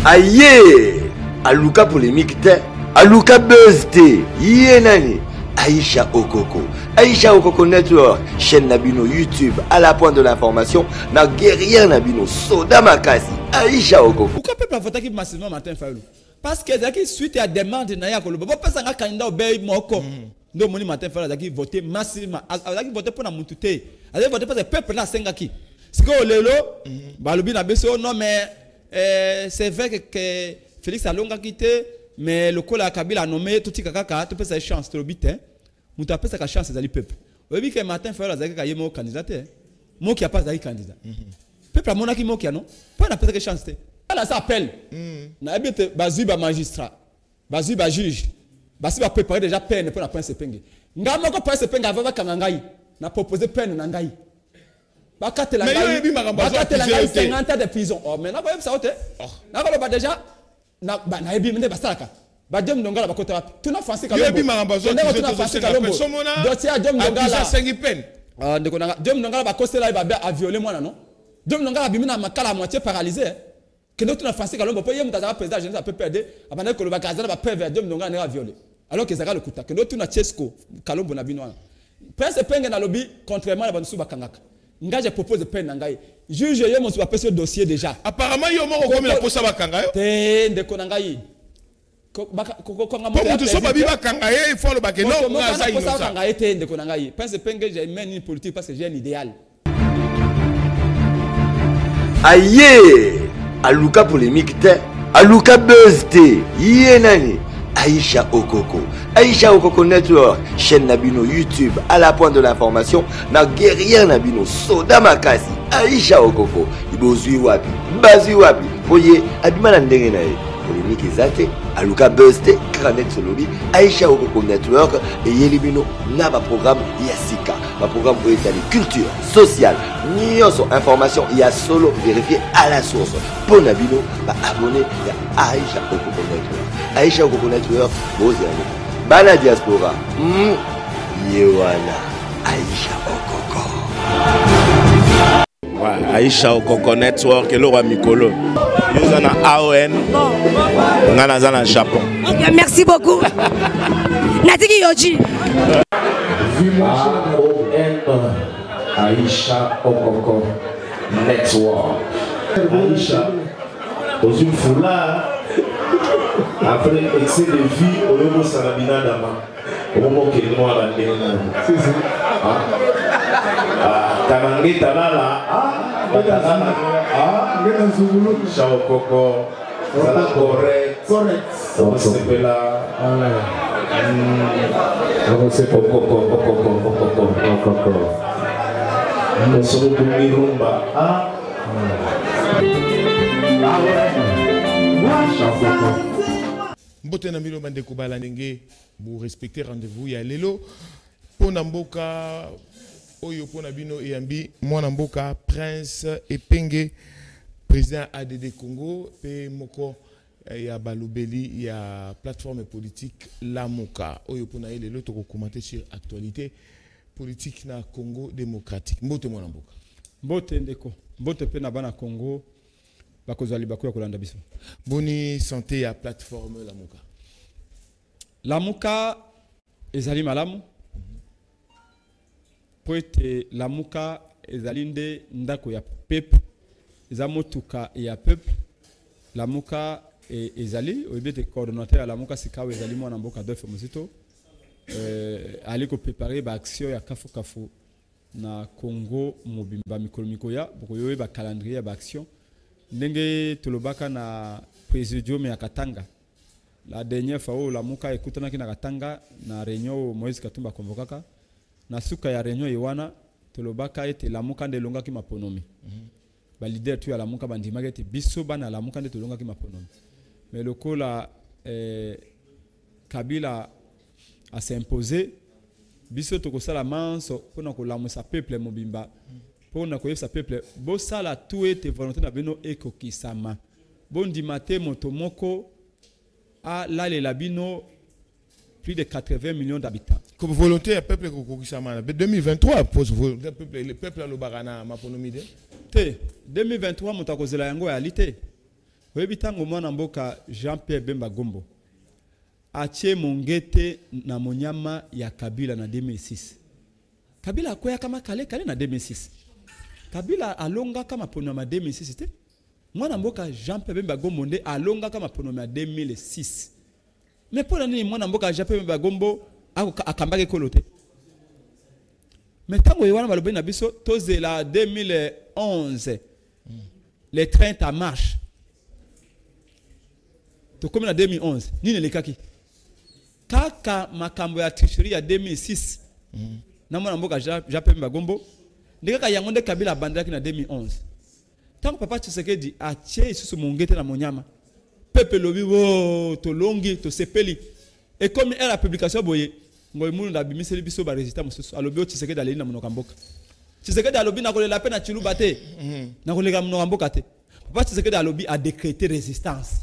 Aïe, Aluka polémique te, Aluka buzz te, Nani, Aïcha Okoko, Aïcha Okoko Network, chaîne Nabino YouTube, à la pointe de l'information, na guerrière Nabino, Soda Makasi, Aïcha Okoko. Pourquoi peut-être voter qui massivement matin Fayoulou? Parce que c'est suite à demande de Naya Kolobo, pas ça un candidat au Bay Moko. Donc mon matin Fayoulou a voté massivement, a voté pour la Moutouté, a voté pour le peuple là Sengaki. C'est que Lelo, Balobi n'a besoin non mais c'est vrai que Félix Alonga quitté, mais le col à Kabila a nommé tout Kaka, tu peux sa chance, tu le bit, hein. Moutou a sa chance, c'est le peuple. Vous voyez que matin Fayoulou a eu mon candidat, moi qui a pas d'ailleurs candidat. Peuple a mon qui moi qui a non, pas n'a pas de chance. Là ça appelle. Na ebite bazu ba magistrat, bazu ba juge. Bazu ba préparer déjà peine pour la prince Penge. Ngamo ko prince Penge avant kanga ngai. Na proposer peine na ngai. Ba katela ngai. Ba katela ngai 50 ans de prison. Oh mais na ko ça ote. Na ko ba déjà na ba na ebi mende basaka. Ba dem ndongala ba kota. Tu na français ka. Ebi marambazo. Tu na français ka lombo. Dossier a dem ndongala. Ça sengi peine. Ah ndeko na dem ndongala ba kostela ba a violer moi non. Dem ndongala bimina makala à moitié paralysé. Que notre français quand on peut y aller dans un président je ne peux perdre avant que le bagazana va perdre Dieu n'onga n'a violé alors que ça le kuta que notre na Chesco Kalombo na bino prince Penge na lobby contrairement à bansu bakangaka nga je propose peine ngai juge yo mon sur ce dossier déjà apparemment yo moko comme la posa bakanga yo te ndeko na ngai ko nga mo pour tout ça babi bakanga il faut le bakeno nga za innocent ko ngai te ndeko na ngai prince Penge j'ai mené une politique parce que j'ai un idéal. Aïe, Aluka polémique te, Aluka buzz te, Nani, Aïcha Okoko, Aïcha Okoko Network, chaîne Nabino YouTube, à la pointe de l'information, na guerrière Nabino, Soda Makasi, Aïcha Okoko, Ibozui wapi, Bazui wapi, voyez, Abimana ndenge nae, polémique ezate, Aluka buzz te, Kranet Solobi, Aïcha Okoko Network, et Yelibino, Naba programme Yassika, ma programme pour étaler culture, sociale, Nyoso, information, il y a solo vérifié à la source. Pour Nabino, abonné à Aïcha Okoko Network. Aïcha Okoko Network, Bozéane, Bana Diaspora, Yewana, Aïcha Okoko. Ouais, Aïcha Okoko Network, et Laura Mikolo. Nous sommes à AON, nous sommes au Japon. Ok, merci beaucoup. Natiki Yoji. Aïcha Okoko Network. Aïcha, aux une foulard, après excès de vie, au niveau Sarabina Dama, au moment qu'il est noir à la Kanange Talala, Aïcha Okoko, Sala correct, on s'appelle là. Mbote na milo bande kubala ndenge vous respectez rendez-vous ya lelo pona mboka oyo pona bino eyambi mwana mboka Prince Epenge président ADD Congo pe moko ya balobeli ya plateforme politique Lamuka oyo pona lelo to commenter sur actualité politique na Congo démocratique mbote mwana mboka mbote ndeko mbote pe na bana Congo bakozali bakoya kolanda biso boni santé ya plateforme Lamuka Lamuka ezali malamu poete Lamuka ezali nde ndako ya peuple eza motuka ya peuple Lamuka ezali oyebete coordonnateur ya Lamuka sikawe ezali mwana mboka Adolphe Muzito ali ko préparer ba action ya kafu na Congo mobimba mikolo mikoya bokoyo ba calendrier ba action ndenge tolobaka na presidium ya Katanga la dernière fois où Lamuka ekutana kina Katanga na réunion Moïse Katumba convokaka na suka ya réunion Iwana tolobaka ete Lamuka ndelonga ki maponomi ba leader tu ya Lamuka bandimaka ete biso bana Lamuka nde tolonga ki maponomi mais le kola Kabila a s'imposer biso tokosala manso pona kolamusa peuple mobimba pona koyesa peuple bo sala tout ete volonté na bino ekokisama bondima te moto moko a la bino plus de 80 millions d'habitants comme volonté ya peuple ekokisama 2023 pose peuple le peuple a lo barana maponomi de te 2023 moto akozela yango ya lité oyebi ntango mwana mboka Jean-Pierre Bemba Gombo atie mongete na monyama ya Kabila na 2006. Kabila akwea kama kale na 2006. Kabila alonga kama ponoma 2006 te. Mwana mboka Jean-Pierre Bemba Gombo nde alonga kama ponoma 2006. Mais pour nini mwana mboka Jean-Pierre Bemba Gombo akambake kolote. Mais tango yewana balobi na biso tozela 2011 les 30 en marche. To comme en 2011 nini lekaki. Kaka makambo ya tricherie ya 2006. Na mwana mboka Jean-Pierre Bemba Gombo ndeka yango nde Kabila bandaki na 2011. Tango papa Tshisekedi atie isusu mongete na monyama. Peuple lobi wo to longi to sepeli. Et comme elle la publication boye ngoy munu da bimiseli biso ba résultat mususu alobi o Tshisekedi aleli na monoka mboka. Tshisekedi alobi na kolela pe na Chiluba te. Na kolega monoka mboka te. Papa Tshisekedi alobi a décrété résistance.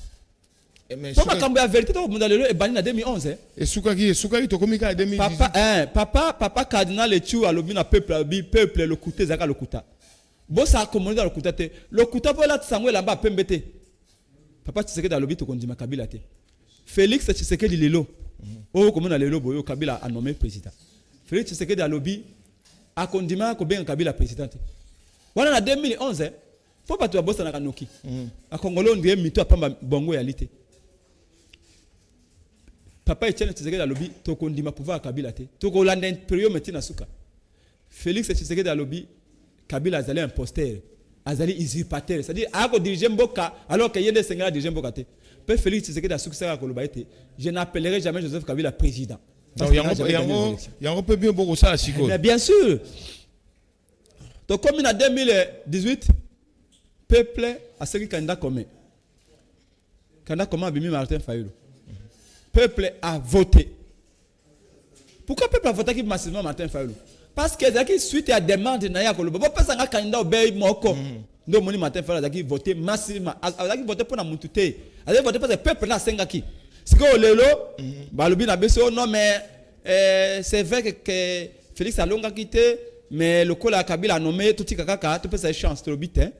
Papa kambo ya vérité to munda lelo e bani na 2011 Et soukaki to komika na 2018. Papa cardinal Echu alobi na peuple le kuté zaka le kuta. Bosa communauté le kuta te. Le kuta po la tsangwe lamba pembe te. Papa Tshisekedi alobi to kondima Kabila te. Félix Tshisekedi lelo. Oh comme na lelo boyo Kabila a nommé président. Félix Tshisekedi alobi a kondima ko ben Kabila président te. Wana na 2011 faut pas to bosa na kanoki. A Congolo ndiye mito apamba bongo ya lite. Papa Etienne Tshisekedi alobi to kondima pouvoir Kabila te. To ko landa impériaux metina suka. Félix Tshisekedi alobi Kabila azali imposteur. Azali usurpateur, c'est-à-dire ako diriger mboka alors que yende sengala diriger mboka te. Pe Félix Tshisekedi a succès koloba ete je n'appellerai jamais Joseph Kabila président. Donc yango peut bien beaucoup ça siko. Mais bien sûr. Donc comme en 2018 peuple a ce candidat commun. Candidat commun Bimi Martin Fayulu. Peuple a voté. Pourquoi peuple a voté massivement Martin Fayulu? Parce que zaki suite à demande na ya koloba. Bo pesa nga candidat obey moko. Ndo moni Martin Fayulu zaki voté massivement. Zaki voté pour na mutu te. Zaki voté parce que peuple na sengaki. Siko lelo balobi na beso non mais c'est vrai que Félix Alonga quitté mais le col à Kabila a nommé tout kaka tout pesa chance trop vite hein.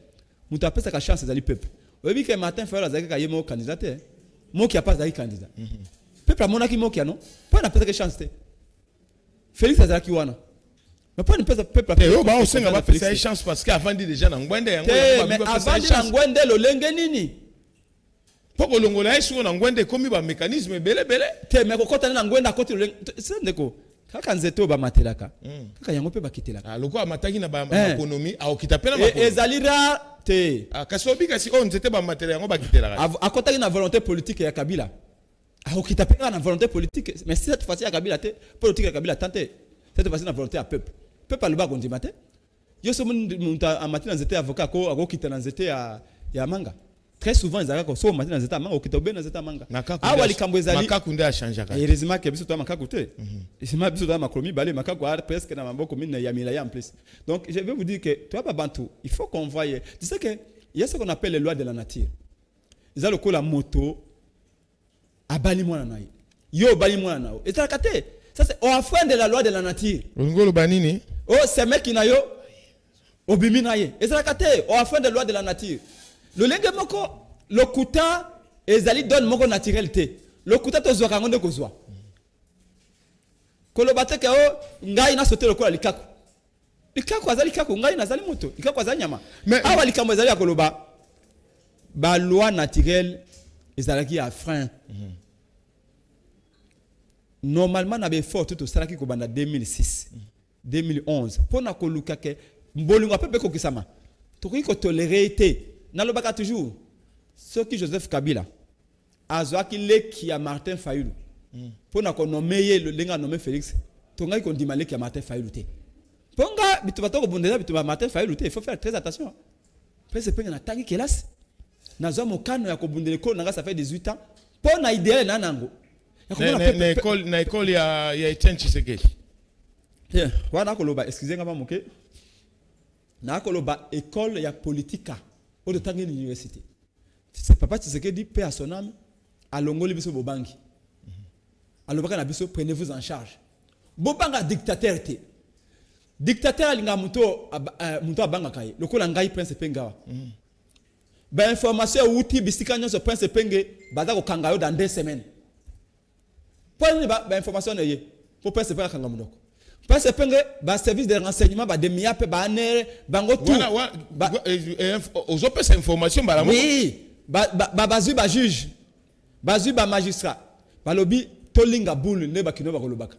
Mutu pesa ka chance zali peuple. Obi que Martin Fayulu zaki ka yemo candidat te. Mo qui a pas zali candidat. Peuple a monaki mo qui a non. Pas na pesa que chance te. Félix azaki wana. Mais pas une peuple et oh bah on sait va faire chance parce qu'avant dit déjà ngwende yango mais avant dit ngwende lo lenge nini poko longola esu na ngwende komi ba mécanisme belé te mais kokota na ngwende koti lo lenge sendeko kaka nzeto ba matelaka kaka yango pe ba kitelaka loko amataki na ba économie a okita pena ba ezalira te kasobi kasi on nzete ba matela yango ba kitelaka akotaki na volonté politique ya Kabila a okita pena na volonté politique mais cette fois-ci ya Kabila te politique ya Kabila tante cette fois-ci na volonté à peuple peuple le ba kondima te yo so munta amatina nzete avocat ko akokita na nzete ya manga très souvent ezaka ko so matina nzete manga okita be na nzete manga awa likambo ezali makakunde a changer ka heureusement que biso to makaku te isima biso to makromi bale makaku presque na maboko mine ya milaya en plus donc je vais vous dire que toi pas bantu il faut qu'on voie tu sais que il y a ce qu'on appelle les lois de la nature ils ont le ko la moto abali mwana na yo bali mwana na et ça kate ça c'est au frein de la loi de la nature ngolo banini oh c'est mec qui na yo obimi na ye ezala kate au frein de la loi de la nature le lenge moko le kuta ezali donne moko naturel te le kuta to zwa kango ndeko zwa koloba te ke o ngai na sauter le kola likaku azali likaku ngai na zali moto likaku azali nyama mais awa likambo ezali ya koloba ba loi naturelle ezalaki ya frein normalement na be fort tout ça qui ko banda 2006 2011 pona ko luka ke mbolingo pepe ko kisama to ko tolérer te na lobaka toujours ce qui Joseph Kabila azwaki leki ya Martin Fayulu pona ko nommer le lenga nommer Félix to ngai ko ndima leki ya Martin Fayulu te ponga bitu batoko bundela bitu ba Martin Fayulu te il faut faire très attention parce que na tangi kelas na zo mokano ya ko bundele ko nanga ça fait 18 ans pona idéal na nango na école ya Etienne Tshisekedi wana koloba excusez-moi ba moke na koloba école ya politika au de tangi l'université c'est papa Tshisekedi paix à son âme alongoli biso bobangi alobaka na biso prenez-vous en charge bobanga dictateur te dictateur alinga muto abanga kai lokola ngai prince pengawa ba information outil bisika nyonso prince penge baza ko kanga yo dans 2 semaines point ni ba information na ye pour prince penge kanga munoko prince penge ba service de renseignement ba de miape ba nere bango tout aux opes information ba la oui bazui ba juge bazui ba magistrat balobi tolinga boule ne ba kino ba kolobaka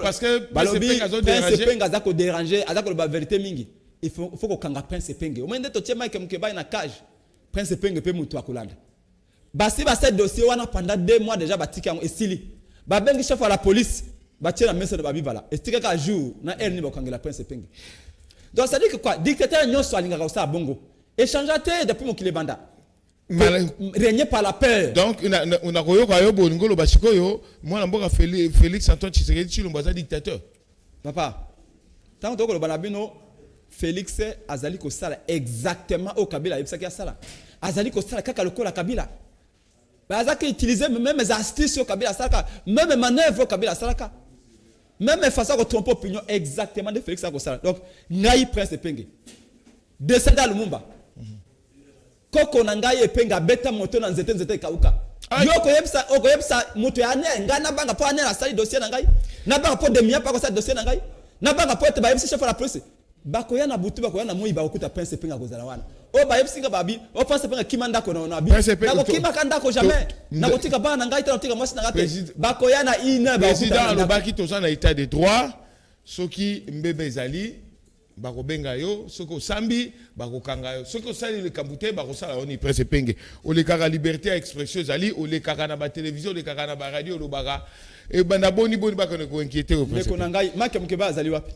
parce que balobi prince penge aza ko déranger aza ko ba vérité mingi. Il faut que kanga prince penge au moins de totie Mike Mukeba na cage prince penge pe mutu akolanda basi ba cette dossier wana pendant 2 mois déjà batika en estili ba bengi chef à la police ba tia na message ba bivala estika ka jour na erni ba kangela prince penge donc ça dit que quoi dictateur nyonso alinga ka sa bongo échangeateur depuis mokile banda régné par la peur donc on a koyo ka yo bolingo lo basikoyo mwana mboka Félix Antoine Tshisekedi Tshilombo za dictateur papa tant que le balabino Félix azali ko sala exactement au Kabila yebisa ki sala azali ko sala kaka lokola Kabila bazaki utiliser même les astuces au Kabila sala même manœuvre au Kabila sala même façon de tromper opinion exactement de Félix ko sala donc ngai prince penge descendre Lumumba koko na ngai penga beta moto na nzete kauka yoko yebisa moto ya ne ngana banga po ane la sali dossier na ngai na banga po demia pa ko sa dossier na ngai na banga po te ba yebisa chef la police bakoya na butu bakoya na moi ba okuta prince penga kozala wana o ba yebsinga babi o prince penga kimanda ko na bi na ko kimaka ko jamais na ko tika bana ngai ta tika mwasi na ngate bakoya na ina ba président le baki toza na état de droit soki mbebe ezali bako benga yo soko sambi bako kanga yo soko sali le kambute bako sala oni prince penge o le kaka liberté expression ezali o le kaka na ba télévision le kaka na ba radio lo baka e bana boni bako ne ko inquiéter au prince ko na ngai Mike Mukeba azali wapi.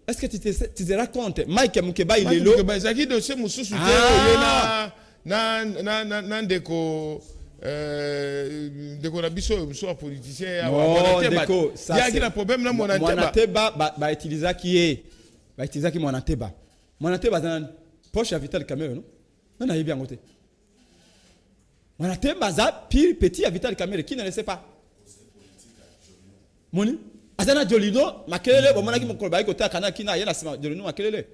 Est-ce que tu te racontes Mike Mukeba il est là Mike Mukeba dossier mususu na ndeko na biso so politicien ndeko ça il y a un problème na Monateba ba utiliser qui est ba utiliser qui Monateba dans poche à Vital Kamerhe non na yebi ngote Monateba za pire petit à Vital Kamerhe qui ne le sait pas Moni azana Jolino makelele bomona ki mokolo ba ikota kana kina yena sima Jolino makelele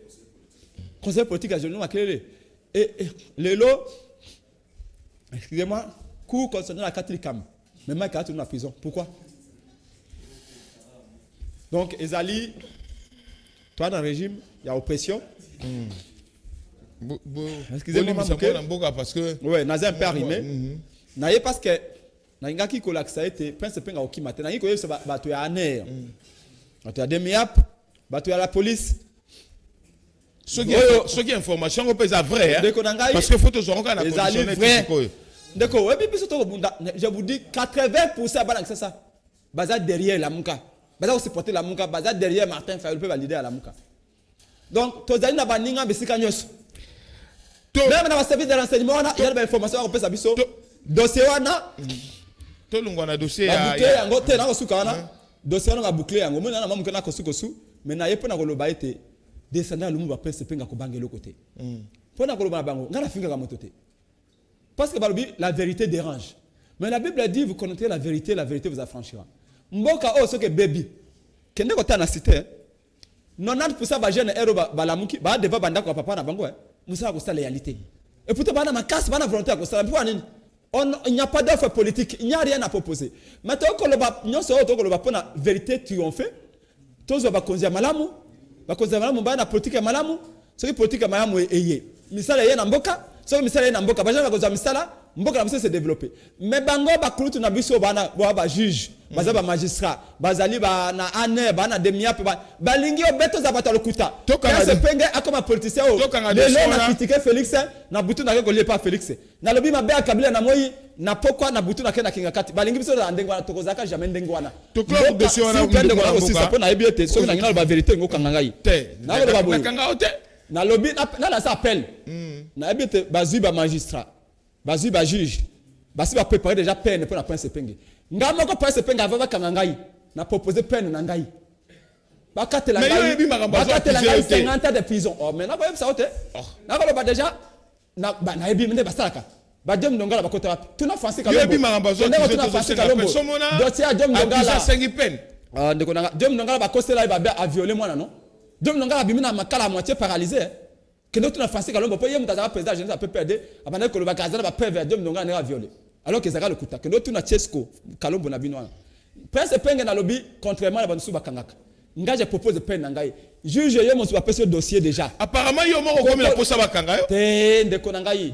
conseil politique à Jolino makelele et lelo excusez-moi cour concernant la Catholique mais Mike a tourné en prison pourquoi donc Ezali toi dans le régime il y a oppression excusez-moi parce que ouais Nazem peut arriver naye parce que na ngaki ko laksa été prince penga okimate na ngiko yebisa bato ya aner bato ya demiap bato ya la police ce qui information ko pesa vrai parce que photos seront kana positionner vrai ndeko webi biso to bunda je vous dis 80% bana c'est ça baza derrière la muka baza supporter la muka baza derrière Martin Fayulu peut valider la muka donc tozali na baninga bisika nyos même na service de renseignement il y a des informations ko pesa biso dossier wana to lungwana dossier ya yango te na ko suka wana dossier wana boucler yango mona na mamuka na ko suko su mais na yepo na ko loba ete descendre Lumumba prince penga ko bangelo côté pona ko loba bango ngana finga ka moto te parce que la vérité dérange mais la Bible dit vous connaîtrez la vérité vous affranchira mboka o soke baby kende ko ta na cité 90% ba jeune ero ba lamuki ba deva banda ko papa na bango musa ko sa réalité et pourtant bana makasi bana volonté ko sa pour nini il n'y a pas d'offre politique, il n'y a rien à proposer. Maintenant, quand on a vérité triomphée, tous les gens malamu, la politique est malamu, ce qui politique est malamu est misala yé namboka, ce qui misala yé namboka, bajana bakoza misala, mboka namse se développer. Mais bango ba kulutu na biso bana ba juge, baza ba magistrat, bazali ba na ane, ba na demiap ba lingi obeto za bata lokuta. Quand se penge akoma politicien o, les gens na critiquer Félix, na butu na ko pas Félix. Na lobi mabe akabila na moi na pokwa na butu na kena kinga kati. Ba lingi biso na ndengwa tokozaka jamais ndengwana. To club de siona ndengwana aussi ça peut na ebiete, so na ngina ba vérité ngo kanga ngai. Na ko ba boy. Kanga ote. Na lobi na la s'appelle. Na ebiete bazui ba magistrat. Bazui ba juge. Basi ba préparer déjà peine pour la prince penge. Ngamo ko prince penge ava kanga ngai. Na proposer peine na ngai. Bakatela ngai. Bakatela ngai 50 ans de prison. Oh mais na ko yebisa ote. Na ko ba déjà na ba na ebi mende basalaka. Ba jom ndongala ba kota wapi. Tuna français ka lombo. Yebi marambazo tuna français ka lombo. Dossier jom ndongala. Sengi peine. Ah ndeko na jom ndongala ba kosela ba a violer moi non. Jom ndongala bimina makala à moitié paralysé. que nous na français kalombo po yem tazaka président général peut perdre abana ko le bakazana ba perdre deux ndonga na violé alors que zaka le kuta que nous na chesco kalombo na bino prince penge na lobby contrairement à bansu bakangaka nga je propose peine na ngai juge yo mo su ce dossier déjà apparemment yo mo comme la posa bakanga yo te ndeko na ngai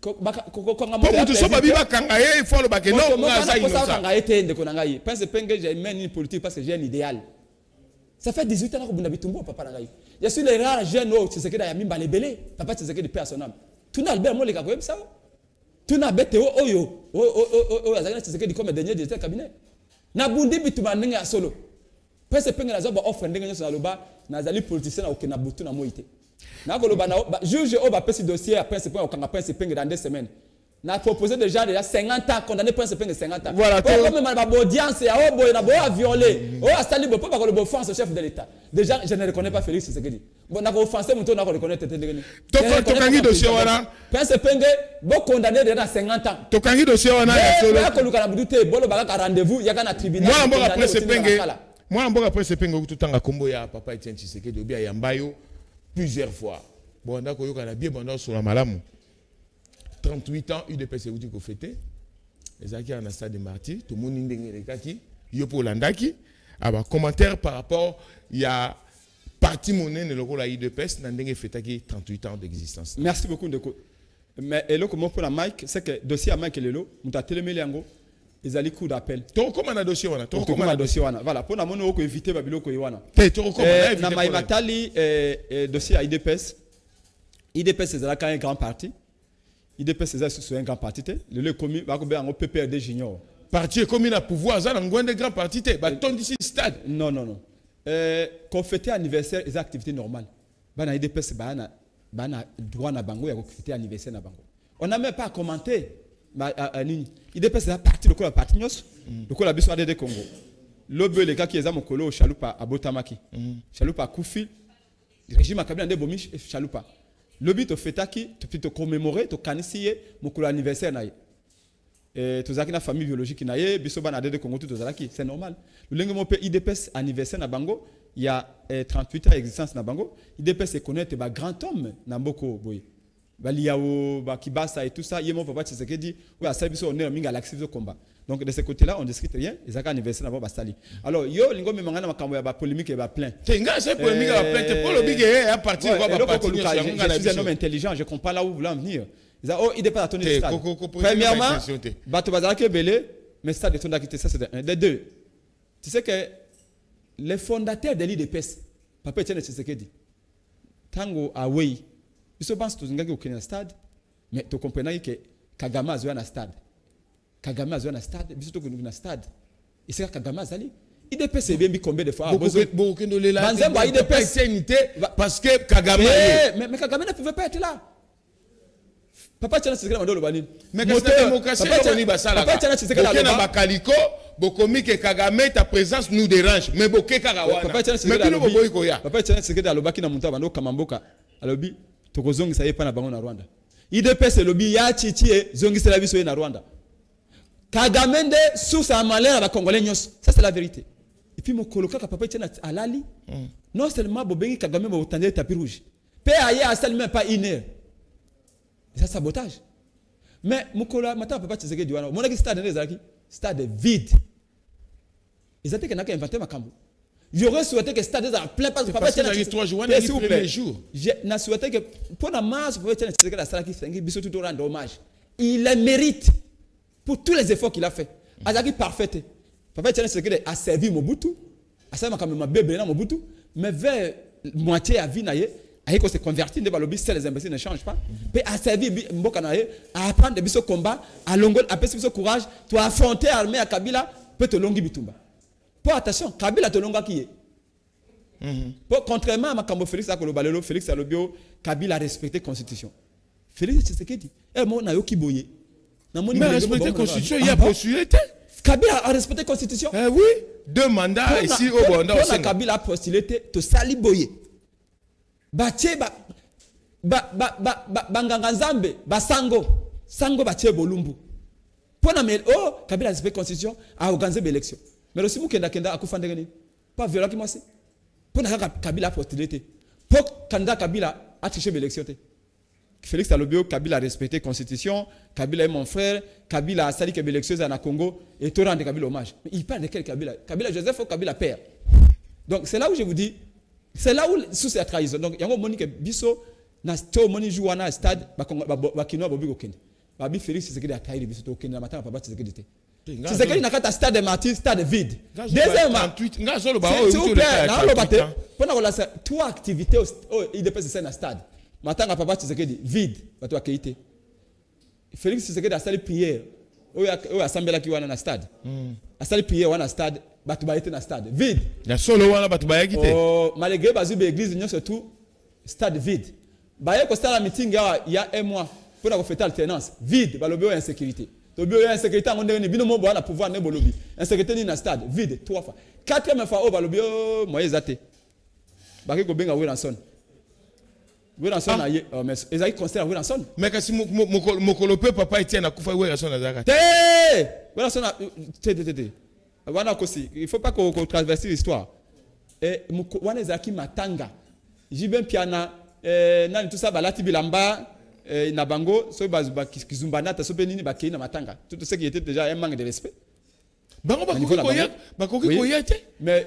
ko nga mo pour tout ça babi bakanga il faut le baké non nga za innocent bakanga ete ndeko na ngai prince penge j'ai mené une politique parce que j'ai un idéal. Ça fait 18 ans que vous n'avez pas papa Nangaï. Je suis les rares jeunes qui se quedent à Mimba les belés. Papa, tu sais que des personnes. Tu n'as pas les gars, ça. Tu n'as pas Théo Oyo. Tu sais que des comme dernier directeur cabinet. Na bundi bitu manenga solo. Pese penga na zoba offre ndenga nyoso na loba na zali politicien na okena butu na moité. Na ko loba na juge o ba pesi dossier après ce point okanga prince penga dans 2 semaines. Na proposé déjà 50 ans condamné prince penga 50 ans. Voilà, comme ma audience ya o boy na bo a violé. O a sali bo pas ko le offense au chef de l'état. Déjà je ne reconnais pas Félix Tshisekedi. Bon na ko offenser muto na ko reconnaître tete ngeni. Tokangi dossier wana. Prince penga bo condamné déjà 50 ans. Tokangi dossier wana ya solo. Ya ko luka na budute bolo baka rendez-vous ya kana tribunal. Moi mboka prince penga. Moi mboka prince penga tout tanga kombo ya papa Etienne Tshisekedi obi ya mbayo plusieurs fois. Bon ndako yoka na bien banda sur la malamu. 38 ans, UDPS est où fêté. Les acquis en stade de martyr, tout le monde est qui, yopo landaki. Alors commentaire par rapport, il y a parti monnaie le rôle à UDPS n'a pas fait 38 ans d'existence. Merci beaucoup Ndeko. Mais et là comment pour la Mike, c'est que dossier à Mike et Lelo, nous t'a téléméliango, ils allaient coup d'appel. Tu recommandes un dossier wana. Tu recommandes un dossier wana. Voilà pour la mono ko éviter babilo ko wana. Tu recommandes. Na Maimatali dossier à UDPS. UDPS c'est là quand un grand parti. IDP c'est sur un grand parti le commis va couper en PPRD junior parti commis à pouvoir ça dans un grand parti ton d'ici stade non qu'on fêter anniversaire des activités normales bana IDP c'est bana droit na bango ya ko fêter anniversaire na bango on n'a même pas commenté nini IDP c'est la partie le la partie nyos le ko la biso ADD Congo lobe les gars qui ezamo kolo chalupa abotamaki chalupa kufi régime akabila nde bomish chalupa le but fait qui te commémorer te canisier mon anniversaire naïe et tous na famille biologique naïe biso bana de Congo tout ozalaki c'est normal le lengo mon pays IDPS anniversaire na bango il y a 38 ans d'existence na bango IDPS est connaître ba grand homme na mboko boy baliao ba kibasa et tout ça yemo papa Tshisekedi ou a sabiso on est minga l'activité de combat donc de ce côté là on discute rien les accords anniversaire na ba sali alors yo lingo me mangana makambo ya ba polémique et ba plein tenga c'est polémique ba plein te pour le big à partir quoi ba partir je suis un homme intelligent je comprends là où vous voulez en venir oh il dépend à ton stade premièrement bato bazalaki belé mais stade de ton d'activité ça c'est un des deux tu sais que les fondateurs de l'IDPS papa Etienne Tshisekedi tango away biso pense to ngaki au stade mais tu comprends que Kagame azwa na stade Kagame azwa na stade biso to na stade et c'est Kagame azali IDPS c'est bien combien de fois beaucoup de là IDPS parce que Kagame mais Kagame ne pouvait pas être là papa Etienne Tshisekedi mandolo bani mais que c'est démocratie on ba sala papa Etienne Tshisekedi na bakaliko bokomi que Kagame ta présence nous dérange mais boké karawana mais bino boboyi ko ya papa Etienne Tshisekedi alobaki na muta bando kamamboka alobi tokozongi ça y est pas na bango na Rwanda IDPS lobi ya chichi zongi c'est la biso na Rwanda Kagame nde sous sa malheur ba congolais nyos ça c'est la vérité et puis mon coloca papa Etienne alali non seulement bobengi Kagame bo tendre tapis rouge pe aye a seulement pas une heure c'est sabotage mais mukola mata papa Tshisekedi wana mon stade nezaki stade vide ils étaient que inventé makambo j'aurais souhaité que stade soit plein parce que papa Etienne 3 jours les premiers jours j'ai souhaité que pour la masse papa Etienne Tshisekedi la sala qui fait biso tout rendre hommage il le mérite pour tous les efforts qu'il a fait azaki parfait papa Etienne Tshisekedi a servi Mobutu a servi makambo bébé na Mobutu mais vers moitié à vie naie aiko se convertir de balobi c'est les imbéciles ne changent pas mais a servi mboka naie à apprendre de biso combat à longol à pèse biso courage tu affronter armée à Kabila peut te longi bitumba pour attention Kabila te longa qui est pour contrairement à makambo Félix Akolobalelo Félix Alobio Kabila a respecté la constitution Félix Tshisekedi moi na yo ki boye na moni mais respecter constitution il y a postulé Kabila a respecté la constitution oui 2 mandats ici au Rwanda on a Kabila a postulé to sali boye batie banganga nzambe basango sango batie bolumbu pona mais Kabila a respecté la constitution a organisé l'élection mais aussi mukenda akufa ndenge ni pas violent qui moi c'est pona Kabila a postulé pour candidat Kabila a triché l'élection. Félix Alobio, Kabila a respecté la constitution, Kabila est mon frère, Kabila a sali que l'élection est en Congo, et tout rend Kabila hommage. Mais il parle de quel Kabila? Kabila Joseph ou Kabila père? Donc c'est là où je vous dis, c'est là où sous la trahison. Donc il y a un moment que Bisso, na to moni joue à stade, bakino bobi okende. Babi Félix c'est ce qu'il a trahi Bisso to okende, na matin papa c'est ce qu'il était. C'est ce qu'il n'a qu'à stade de Martin, stade vide. Deuxièmement, s'il vous plaît, dans le bâtiment, pendant que la trois activités, il dépasse ça dans stade. Maintenant, papa, tu sais que vide, tu as quitté. Félix, tu sais que tu as salé prière. Tu as assemblé là qui est dans le stade. Tu as salé prière dans le stade, tu as été dans le stade. Vide. Il y a solo tu as quitté. Malgré que l'église, surtout, stade vide. Il y a un meeting il y a un mois pour faire l'alternance. Vide, il y a insécurité. Il y a insécurité, on a pouvoir insécurité dans le stade. Vide, 3 fois. 4e fois, il y a moi, il y a il y a Wilson. Wilson a eu, mais ils ont considéré Wilson. Mais si mon colopé papa Etienne a coupé Wilson à Zaka. Wilson a. Il ne faut pas qu'on traverse l'histoire. Et Wana Zaki Matanga. Jibem Piana, Nan tout ça, Balati Bilamba, Nabango, Sobazuba Kizumbanata, Sobenini Bakina Matanga. Tout ce qui était déjà un manque de respect. Mais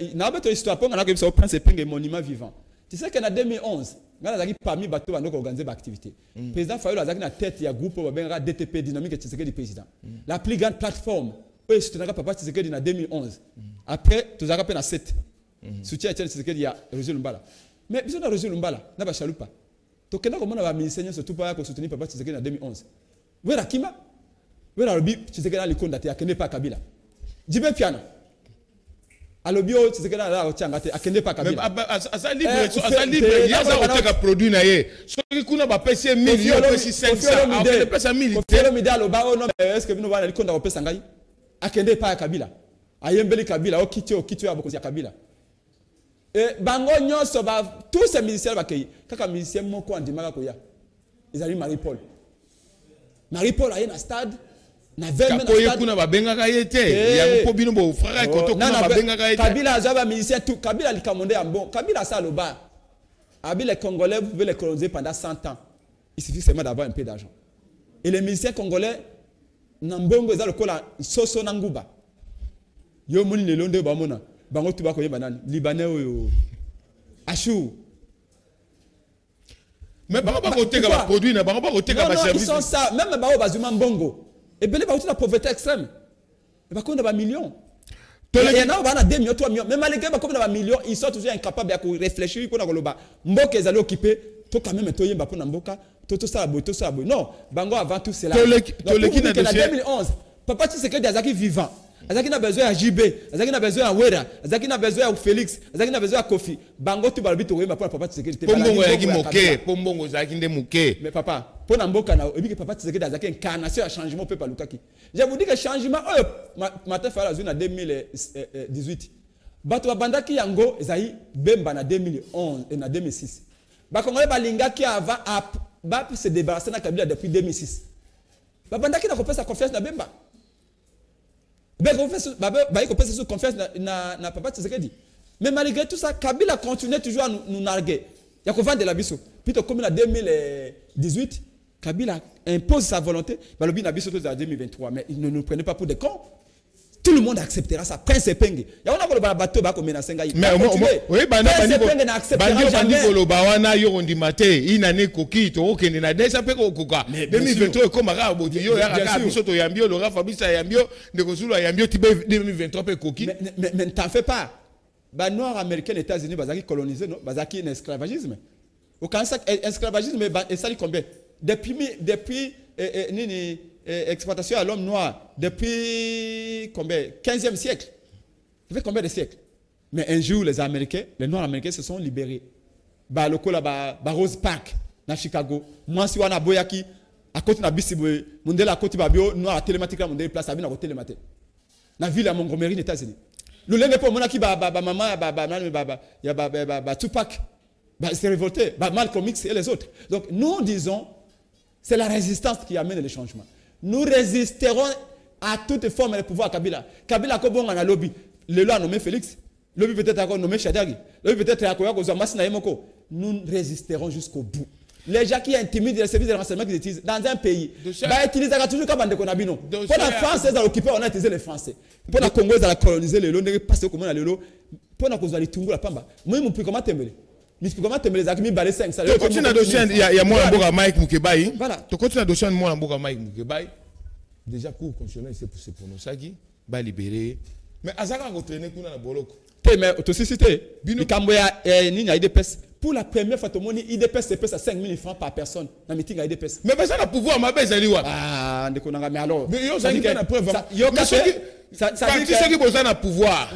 il n'a pas de histoire. On a comme prince et monument vivant. Tu sais qu'en 2011, il y a parmi les bateaux qui ont organisé l'activité. Le président Fayou a la tête du groupe DTP Dynamique et du président. La plus grande plateforme, eux, c'est papa Tshisekedi en 2011. Après, tu as rappelé en 7. Soutien Etienne Tshisekedi, il y a Roger Lumbala. Mais si on a Roger Lumbala, on n'a pas chaloupa. Donc, comment on a ministère surtout pour soutenir papa Tshisekedi en 2011. Où est la Kima? Où est la Robi Tshisekedi dans les comptes d'athée, à pas Kabila? Jibé Piana. Alobio, c'est ce que là, on tient à Kende pas Kabila. Mais à ça libre, il y a un produit naïe. Ce qui n'a pas payé 1 million, c'est 500. On fait pas 1 million. Est-ce que nous allons aller contre le Sangai? À Kende pas Kabila. À Yembeli Kabila, au Kitio, à beaucoup de Kabila. Et Bango Nyon, tous ces ministères, quand un ministère Moko en Dimaga Koya, ils arrivent Marie-Paul. Marie-Paul a un stade. Kabila Azaba ministère tout Kabila likamondé en bon Kabila ça le bas les Congolais vous pouvez les coloniser pendant 100 ans il suffit seulement d'avoir un peu d'argent et les ministères congolais nambongo za lokola soso nanguba yo muni le londe ba mona bango tuba ko yebanani libanais oyo achou mais ba ko teka ba produit na ba ko teka ba service ils sont ça même ba bazuma mbongo et belé ba la pauvreté extrême et ba ko na ba millions il y en a 2 millions 3 millions mais malgré ba ko na ba millions ils sont toujours incapables de réfléchir pour na koloba mboka ezali occupé to quand même to yemba pour na mboka to ça boy non bango avant tout cela to le qui na 2011 papa Tshisekedi azaki vivant azaki na besoin à JB azaki na besoin à Wera azaki na besoin à Félix azaki na besoin à Kofi bango tu balobi to yemba pour papa Tshisekedi pombongo yaki moke pombongo zaki nde moke mais papa pour na mboka na ebi que papa Tshisekedi azaki incarnation à changement peuple lukaki je vous dis que changement matin fa la zone en 2018 bato babandaki yango ezai bemba na 2011 et na 2006 ba congolais balinga ki avant ba se débarrasser na Kabila depuis 2006 babandaki na kopesa confiance na bemba ba ko pesa confiance na papa Tshisekedi mais malgré tout ça Kabila continue toujours à nous narguer ya ko vendre la biso puis comme en 2018 Kabila impose sa volonté balobi na biso en 2023 mais il ne nous prenait pas pour des cons. Tout le monde acceptera ça. Prince Epenge. Il y a un bateau qui a menacé. Mais oui, Prince Epenge n'acceptera jamais. Il a coquille, il a déjà fait coca. 2023 comme arabe, il y a un bisoto yambio, le Rafa Bisa yambio, ne consulo yambio, 2023 coquille. Mais t'en fais pas. Les Noirs américains, les États-Unis, ils ont colonisé, ils ont un esclavagisme. Aucun esclavagisme, et ça, combien? Depuis exploitation à l'homme noir depuis combien 15e siècle. Ça fait combien de siècles? Mais un jour les Américains, les Noirs américains se sont libérés. Ba lokola ba Rose Park na Chicago. Moi si wana boyaki à côté na bisiboy, mondela à côté babio noir télématique là mondela place abina ko télématique. Na ville à Montgomery, États-Unis. Le lenge pour monaki ba maman ba Tupac. Ba s'est révolté, ba Malcolm X et les autres. Donc nous disons c'est la résistance qui amène le changement. Nous résisterons à toute forme de pouvoir à Kabila. Kabila Kobong en a lobby. Le loi a nommé Félix. Lobby peut-être encore nommé Chadari. Lobby peut-être encore Zouamas Naemoko. Nous résisterons jusqu'au bout. Les gens qui intimident les services de renseignement qu'ils utilisent dans un pays, ils utilisent toujours comme des Konabino. Pour la France, ils ont occupé, on a utilisé les Français. Pour la Congo, ils ont colonisé les lots, passé comment les lots. Pour la cause de l'Itungu, la Pamba. Moi, je ne peux pas t'aimer. Je ne peux pas t'aimer les acquis, mais les 5. Tu continues à dossier, il y a moi, Mike Mukebai. Voilà. Tu continues à dossier, moi, Mike Mukebai. Déjà, cours constitutionnel, c'est pour nous, ça qui va libérer. Mais Azaka a entraîné pour la Boloko. Mais autocité, pour la première fois, tout le monde IDPS c'est à 5 000 francs par personne dans le meeting à IDPS. Mais ça a pouvoir, ma belle, ah, mais alors. Mais ça dit qu'il preuve. Ça dit que ceux qui besoin de pouvoir.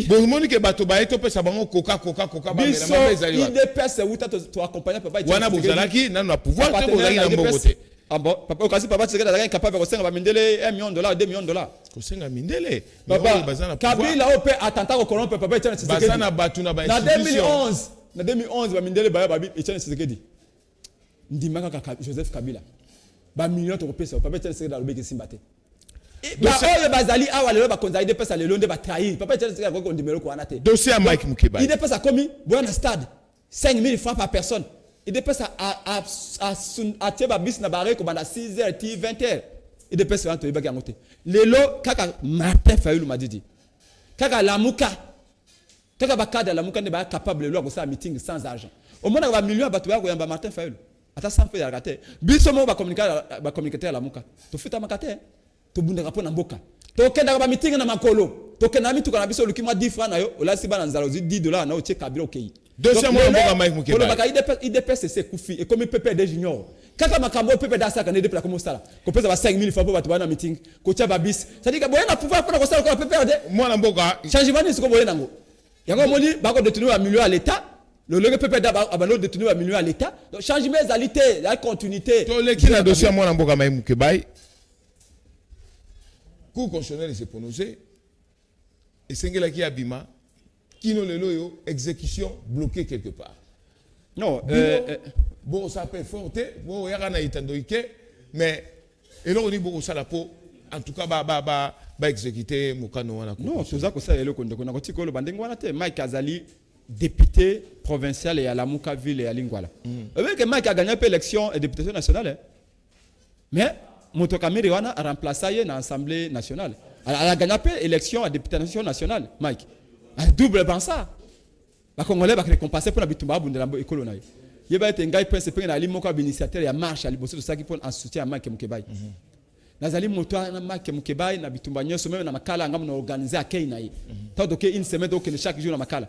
Bon, mon que bateau ba eto pesa bango coca ba mais ma belle IDPS c'est où tu accompagner papa. Wana bozalaki na pouvoir te bozalaki na mbokote. Ah bon, papa kasi papa tseka daga capable ko senga ba mindele $1 million, $2 millions. Ko senga mindele. Papa Kabila ope attentat ko kolompe papa Etienne Tshisekedi. Bazana batu na ba institution. Na 2011 ba mindele ba Etienne Tshisekedi. Ndimaka ka Joseph Kabila. Ba million to pesa papa Etienne Tshisekedi alobeki simbate. Ba oyo bazali awa lelo ba konza IDPS lelo nde ba trahir. Papa Etienne Tshisekedi ko ndimelo ko anate. Dossier à Mike Mukebai. IDPS a commis bon stade 5 000 francs par personne. Il dépasse à Tcheba bis na barre comme à 6h, 20h. Il dépasse à Tcheba Gangote. Le lot, kaka Martin Fayulu m'a dit. Kaka Lamuka. Kaka Bakada Lamuka n'est pas capable de faire un meeting sans argent. Au moins, on va million à Batouya ou à Martin Fayulu. Attends, ça fait arrêter. Bisomo va communiquer à Lamuka. Tu fais ta makate. Tu bunde rapport na mboka. Tu kenda ba meeting na makolo. Tu kenda mi tu kana biso lukima 10 francs na yo. Ola siba na nzalo $10 na o che kabila okei. Deuxième mois, Mike Mukebai. IDPS c'est Koufi et comme PPD junior. Quand on a cambo PPD dans ça quand IDPS comme ça là. Qu'on peut avoir 5 000 francs pour avoir un meeting. Coach Babis. Ça dit que bon on pouvoir pour ça encore PPD. Moi na mboka. Changement ni ce que boye nango. Yango moni bako détenu à million à l'état. Le PPD abano détenu à million à l'état. Donc changement égalité, la continuité. To le qui na dossier moi na mboka Mike Mukebai. Cour constitutionnel s'est prononcé. Et Sengela qui abima. Kino lelo exécution bloquée quelque part. Non, bon ça peut forte, bon ya na itandoike, mais et là on dit bon ça la peau en tout cas ba exécuter mokano wana. Non, tout ça que ça elo kondo kona koti ko lo bandengo wana te Mike Azali député provincial et à la Muka ville et à Lingwala. Avec que Mike a gagné l'élection et députation nationale. Mais Moto Kamere wana a remplacé dans l'Assemblée nationale. Elle a gagné l'élection à députation nationale, Mike. Un double dans ça. Les Congolais vont récompenser pour la bitumba de la école. Il va être un gars qui peut être initiateur et marche à l'ibosé de ça qui peut en soutien à Mike Mukebai. Nazali moto na Mike Mukebai na bitumba nyoso même na makala ngam na organiser à Kenya. Tant que une semaine donc chaque jour na makala.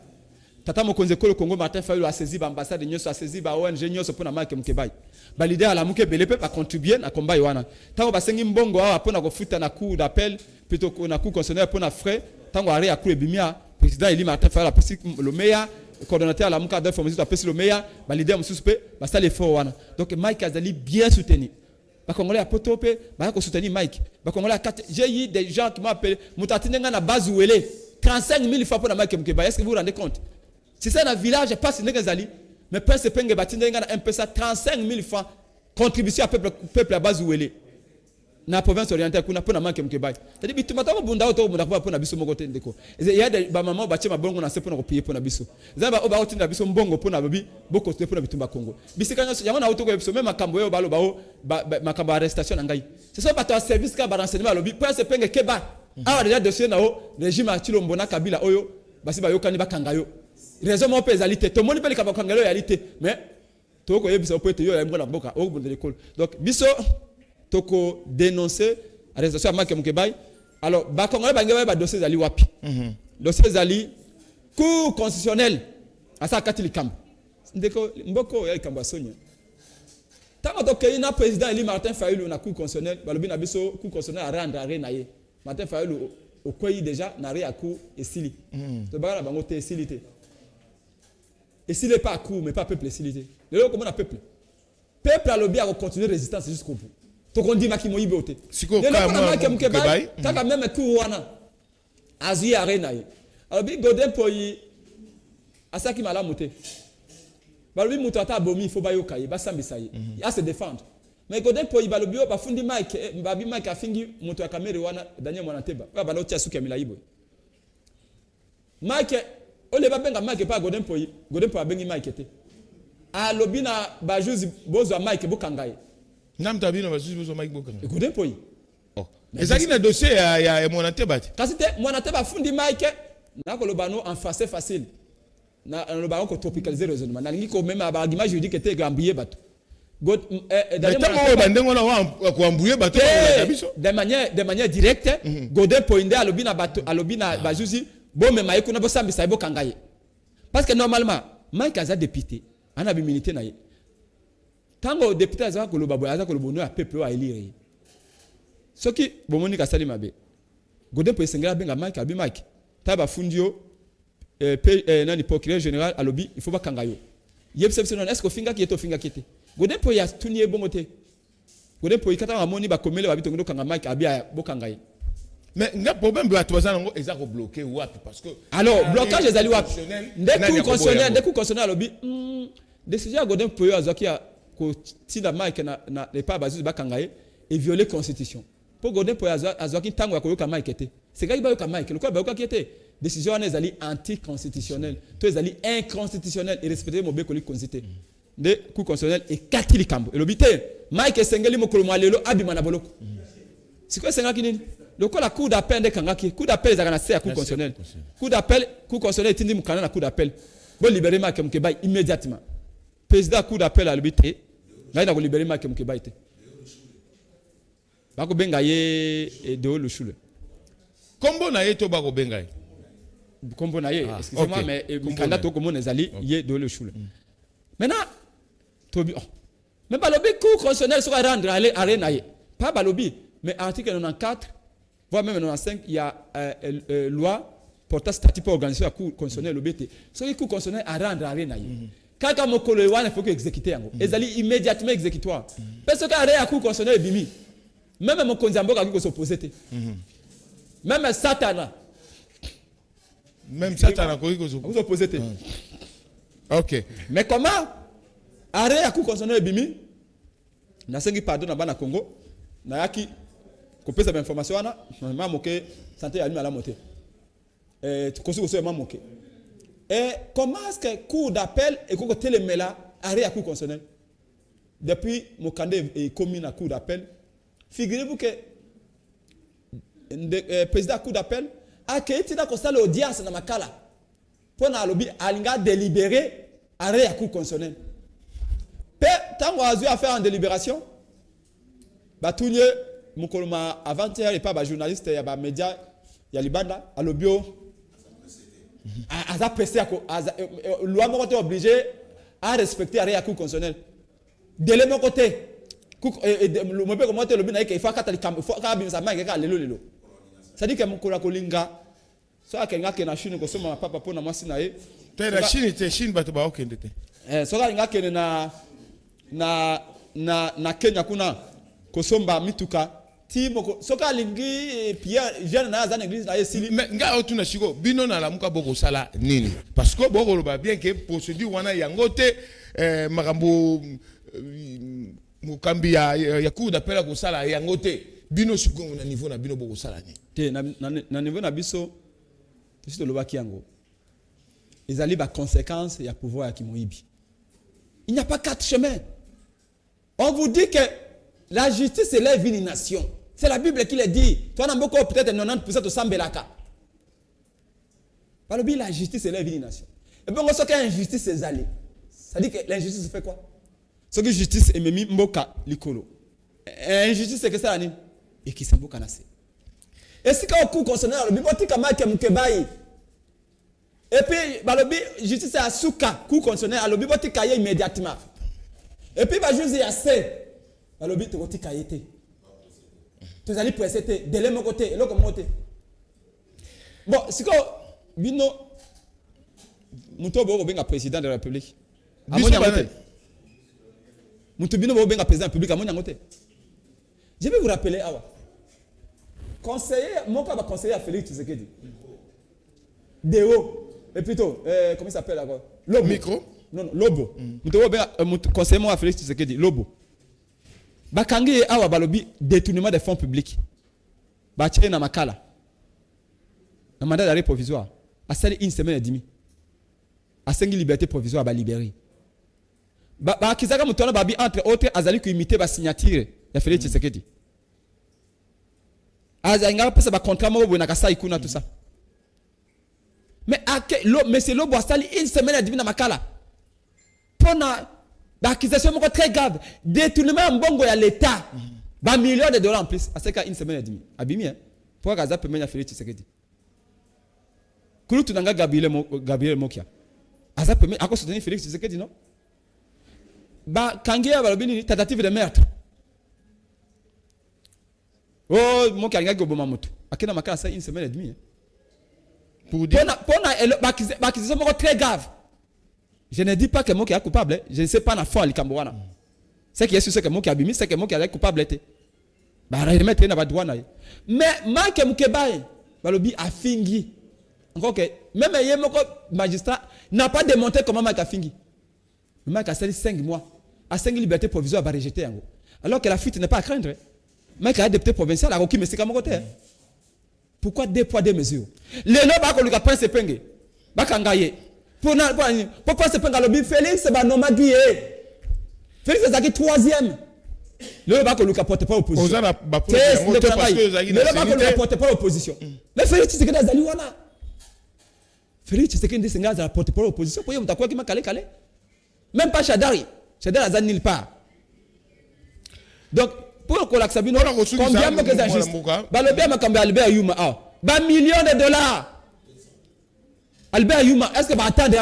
Tata mokonze ko le Congo Martin Fayulu a saisi l'ambassade nyoso a saisi ba ONG nyoso pour na Mike Mukebai. Ba leader à la Mukebele peut pas contribuer à combat wana. Tant ba sengi mbongo a pour na ko futa na cour d'appel plutôt que na cour constitutionnelle pour na frais tant ari a cour ebimia. Président Eli Martin Fayulu a le meilleur coordonnateur à la Muka d'information a le meilleur leader suspect bah ça les faux donc Mike Azali bien soutenu ba Congolais a potopé ba ko soutenir Mike ba Congolais a j'ai eu des gens qui m'ont appelé mutatinenga na base ouelé 35 000 fois pour Mike Mukebai. Est-ce que vous vous rendez compte si c'est un village pas si Azali mais Prince Penge batinenga na MPSA 35 000 francs contribution à peuple à base ouelé na province orientale kuna pona Mike Mukebai. C'est-à-dire bitumata ba bunda auto bunda pa pona biso moko te ndeko. Il y a des ba maman ba chema bongo na se pona ko payer pona biso. Zamba o ba otinda biso mbongo pona babi boko te pona bitumba Congo. Bisika nyo yango na auto ko biso même makambo yo balo bao makambo arrestation ngai. C'est ça ba to service ka ba renseignement lobi Prince Penge keba. Awa déjà dossier na o régime a Chilombo na Kabila oyo basi ba yokani ba kangayo. Raison mo pezalité to moni pele ka ba kangayo réalité mais to ko yebisa po ete yo ya mbo na boka o bonde l'école. Donc biso toko dénoncer arrestation à Mike Mukebai. Alors ba Congolais bangewe ba dossier zali wapi dossier zali cour constitutionnel asa katili kambo ndeko mboko ya kambo sonya tango to kayina président Eli Martin Fayulu na cour constitutionnel balobi na biso cour constitutionnel a rendre arrêt na ye Martin Fayulu au koyi déjà na arrêt à cour esili to ba na bango te esilité esili pas cour mais pas peuple esilité le comment na peuple a lobby à continuer résistance jusqu'au bout. Donc on dit Maki Moïbe ote. Siko Mike Mukebai, taka même coup wana. Azi arena yi. Alors bi Godin Poyi asaki mala moté. Balobi muto ata bomi il faut ba yokayi, ba sambisa yi. Ya se défendre. Mais Godin Poyi balobi ba fundi Mike, babi Mike afingi muto ya kamera wana Daniel Mwanateba. Ba balo tia suki amila yibo. Mike ole ba benga Mike pa Godin Poyi abengi Mike te. a lobina bajuzi bozo Mike Bokangai. Nam tabino bajuzi bozo Mike Bokangai. Écoutez pour oh. Ezaki na dossier ya monate bati. Kasi te monate ba fundi Mike na ko lobano en face facile. Na lobano ko tropicaliser raisonnement. Na ngi ko même ba argument juridique était gambouiller bato. De manière directe, Godin Poinde à l'obina bajuzi, bon mais maïko na bosambi saibo kangaye. Parce que normalement, Mike a député, on a milité naïe. Tant que député a que le babo a que le bonheur a peuple à élire. Ce qui, bon monique a sali mabe. Godin Poinde s'engage bien à Mike, abi Mike. Taba fundio, nani procureur général à l'obi, il faut pas kangayo. Est-ce que finga qui est au finga qui était? Godin Poinde a tout nié bon côté. Godin Poinde quand on a moni ba komele ba bitongo kanga Mike abi a bokangaye. Mais il y a un problème de ils ont bloqué parce que alors blocage les alliés dès que constitutionnel à lobby décision Godin Poyo azoki a si la Mike na les pas basé ba kangaye et violer constitution pour Godin Poyo azoki tango ya koyoka Mike était c'est gars ba yoka Mike le quoi ba yoka qui était décision les alliés anticonstitutionnel tous les alliés inconstitutionnels et respecter mo bekoli constitution de coup constitutionnel et katili kambo et lobby Mike sengeli mokolo malelo abima na boloko c'est quoi senga kinini le coup la cour d'appel de Kangaki, coup d'appel les aganacés à coup constitutionnel. Coup d'appel, coup constitutionnel, tindi mukana na coup d'appel. Bon libérer Mike Mukeba immédiatement. Président coup d'appel à l'habité. Là il a libéré Mike Mukeba été. Bako bengaye et de le choule. Combo na yeto bako bengaye. Combo na ye. Excusez-moi mais Mikanda to comme les alliés yé de le choule. Maintenant, Tobi. Mais balobi coup constitutionnel sera rendre aller naye. Pas balobi mais article 94 voire même dans 5, il y a loi portant statut pour organiser la cour constitutionnelle l'OBT. Ce qui cour constitutionnelle à rendre à rien. Quand on moko le il faut que exécuter en ils allaient immédiatement exécutoire. Parce que à la cour constitutionnelle bimi. Même mon konzambo qui s'opposait. Même Satana. Même Satana qui s'opposait. OK. Mais comment arrêt à cour constitutionnelle bimi? Na sengi pardon na bana Congo. Na yaki couper cette information là m'a moqué santé à la montée et tu aussi m'a moqué et comment est-ce que cour d'appel et que télémela arrêt à cour constitutionnel depuis mon candidat est commis à cour d'appel figurez-vous que le président à cour d'appel a été dans l'audience dans Makala pour na lobby alinga délibérer arrêt à cour constitutionnel tant qu'on a faire en délibération batunye Mukoloma avant-hier et pas ba journaliste ya ba média ya libanda à l'obio a pressé à loi mo côté obligé à respecter la cour constitutionnelle de l'autre côté le mo be comment te lobi na il faut katali il faut ka bin sa ma ka lelo ça dit que mukola kolinga so akenga ke na Chine ko soma papa pona mwasi na ye te la Chine te Chine bato ba okende te so ka ngake na Kenya kuna kosomba mituka Timo soka lingi Pierre jeune na za église na esili mais nga otuna shiko bino na lamuka boko sala nini parce que boko loba bien que procédure wana yango te makambo mukambi ya cour d'appel ko sala yango te bino shiko na niveau na bino boko sala ni te na niveau na biso to loba kiango ezali ba conséquences ya pouvoir ya Kimoyibi. Il n'y a pas quatre chemins. On vous dit que la justice élève une nation. C'est la Bible qui le dit. Toi, on a beaucoup peut-être 90% de Sambelaka. Par le biais, la justice élève une nation. Et puis, on sait qu'une injustice est allée. Ça dit que l'injustice fait quoi? Ce que justice est même mboka likolo. Injustice c'est que ça l'année. Et qui s'est mboka nassé. Et si quand on court constitutionnel, le biboti kama ke mukebai. Et puis, le justice est à souka, cour constitutionnel, le biboti kaye immédiatement. Et puis, le juge est assez. Le but est de cahier. Tu allais presser de l'autre côté et l'autre côté. Bon, si quand Bino Moutobo est président de la République, Moutobo est président de la République à Monyangote. Je vais vous rappeler, conseiller, mon papa conseiller à Félix Tshisekedi. Déo, et plutôt, comment il s'appelle encore? Lobo. Micro? Non, Lobo. Moutobo conseiller à Félix Tshisekedi, Lobo. Bakangi awa balobi détournement des fonds publics. Bachire na makala. Na mandat d'arrêt provisoire. A sali une semaine et demie. A sengi liberté provisoire ba libérer. ba kizaka mutona babi entre autres azali ku imiter ba signature ya Félix Tshisekedi. Azanga pesa ba contrat mo bo na kasa ikuna tout ça. Mais c'est l'eau boissali une semaine à divina makala. Pona l'accusation très grave, détournement mbongo ya l'état. Ba millions de dollars en plus, à ce cas une semaine et demie. Abimi hein. Pourquoi Gaza peut mener Félix Tshisekedi? Kulu tunanga Gabriel Mokia. Gaza peut mener encore soutenir Félix Tshisekedi non? Ba Kangia ba lobini tentative de meurtre. Oh Mokia nga go boma moto. Akena makala ça une semaine et demie. Pour dire l'accusation très grave. Je ne dis pas que Mokia est coupable, je ne sais pas la foi à l'Ikamboana. C'est qui est sûr que Mokia abimi, c'est que Mokia est coupable. Bah remettre na badouana. Mais Mike Mukebaye, balobi a fingi. Encore que même le magistrat n'a pas démontré comment Mike a fingi. Mike a sali 5 mois. À 5 libertés provisoires à rejeter. Alors que la fuite n'est pas à craindre. Mike a député provincial à Roki, mais c'est comme côté. Pourquoi 2 poids 2 mesures? Les noms bako luka prince penge. Bakangaye. Pour prince penge lobby Félix c'est ba nomadi. Félix c'est qui 3e. Le bako luka porte pas opposition. Ozana ba parce que Zagi le bako luka porte pas opposition. Mais Félix c'est que dazali wana. Félix c'est que ndi senga za porte pas opposition pour yemta kwa ki makale kale. Même pas Chadari. Chadari azali nulle part. Donc pour que l'axabino combien me que ça juste balobia makambe Albert Yuma ba millions de dollars Albert Yuma est-ce que va attendre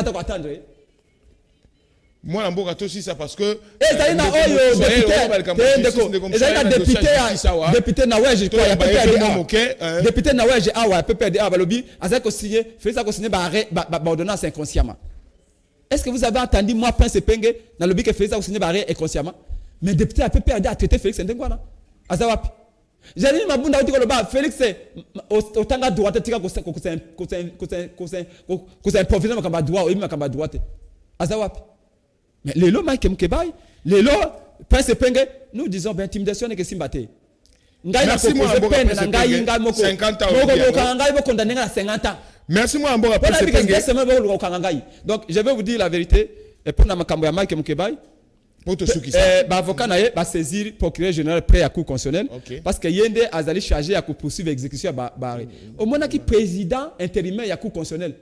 moi la mboka aussi ça parce que et ça na oyo député na ouais je crois député na ouais j'ai PPDA balobi azai ko signer fait ça ko signer ba ordonnance inconsciemment. Est-ce que vous avez entendu moi Prince Penge na lobi que fait ça ko signer ba inconsciemment? Mais député à PPRD a traité Félix Ndengwana. Azawapi. J'ai dit mabunda uti koloba Félix otanga droite tika ko improviser makamba droit ou makamba droite. Azawapi. Mais les lois Mike Mkebai, les lois Prince Penge, nous disons ben intimidation et que simbate. Merci moi Prince Penge. 50 ans. Ngai condamné à 50 ans. Merci moi Mboka Prince Penge. Donc je vais vous dire la vérité et pour na makambo ya Mike Mkebai. Avocat va saisir procureur général près à cour constitutionnelle parce que Yende azali chargé à poursuivre l'exécution barré. Au moment qui président intérimaire ya cour constitutionnelle.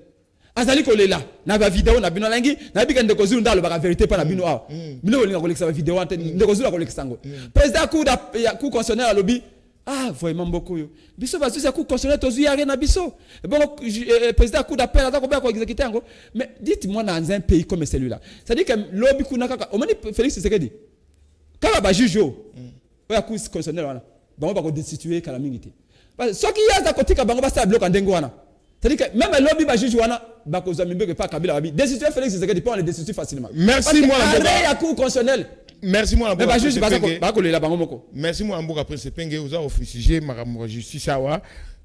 Azali kolela na ba vidéo na bino langi na bika ndeko zulu ndalo ba vérité pas na bino a. Bino linga kolekisa ba vidéo ante ndeko zulu kolekisa ngo. Président cour constitutionnelle a lobby ah vraiment beaucoup yo. Biso ba zuza cour constitutionnelle tozu ya na biso. Bon président cour d'appel aza ko ba ko exécuter ngo. Mais dites-moi dans un pays comme celui-là. Ça dit que lobby kuna kaka o moni Félix Tshisekedi. Kala ba juge yo. Oya cour constitutionnelle wana. Bango ba ko destituer kala mingité. Parce que soki yaza kotika bango ba sa bloc ndengo wana. C'est-à-dire que même le lobby va juger wana bakoza mimbe pas Kabila babi destituer Félix Tshisekedi pour le destituer facilement. Merci moi la cour constitutionnelle. Merci moi Mboka. Juge ba ko lela bango moko. Merci moi Mboka Prince Penge oza officier makambo justice awa.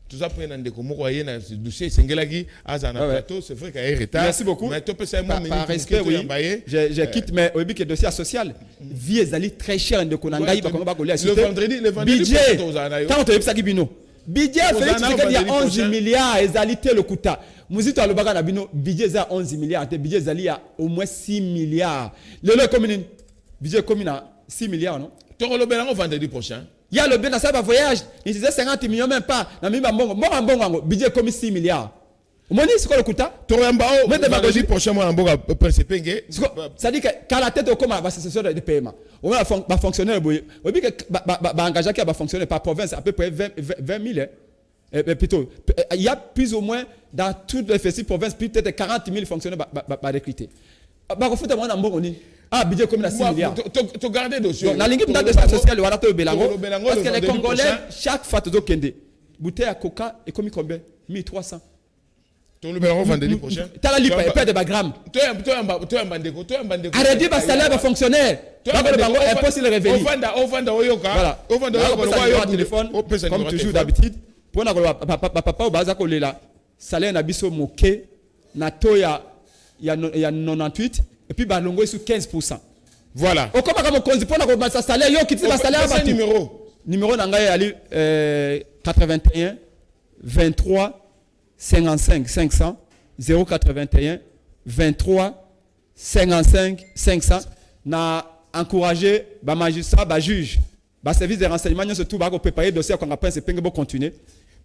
Tout ça prendre ndeko moko yé na dossier sengelaki azana plateau c'est vrai qu'il y a retard. Merci beaucoup. Mais toi ça moi par respect oui. Je quitte mais obi que dossier social vie ezali très cher ndeko na ngai ba ko ba ko lela. Le vendredi quand on ça bino budget Félix Tshisekedi a 11 milliards ezalité le kuta. Muzito alobaka na bino budget za 11 milliards te budget zali a au moins 6 milliards. Le commune budget commune a 6 milliards non? Tu le belango vendredi prochain. Il y a le bien dans ça voyage, il disait 50 millions même pas. Na mimba mbongo budget comme 6 milliards. Moni c'est quoi le kuta? Torembao vendredi prochain moi Mboka Prince Penge. Ça dit que quand la tête au comme association de paiement. On va fonctionnaire boy. On dit que engager qui va fonctionner par province à peu près 20 000 plutôt il y a plus ou moins dans toutes les festivals provinces peut-être 40 000 fonctionnaires ba recruter. Ba ko futa mwana mbongo ni. Ah budget comme 6 milliards. Tu garder dossier. La ligne de social wala to belango parce que les Congolais chaque fois to kende. Bouteille à coca et comme combien 1300. Tu le belango vendredi prochain. Tu as la lipe pas de bagram. Tu bandeko. Arrêtez ba salaire ba fonctionnaire. Ba le bango impossible revenu. Au vanda oyoka. Voilà. Au vanda oyoka téléphone comme toujours d'habitude. Pour na papa au baza ko lela salaire na biso moké na to ya 98 et puis balongo sur 15%. Voilà. Au comme konzi pour na ko ba salaire yo kiti ba salaire ba numéro na ngai ali 81 23 55 500 081 23 55 500 na encourager ba magistrat, ba juge, ba service de renseignement surtout ba ko préparer dossier quand après c'est penge bo continuer.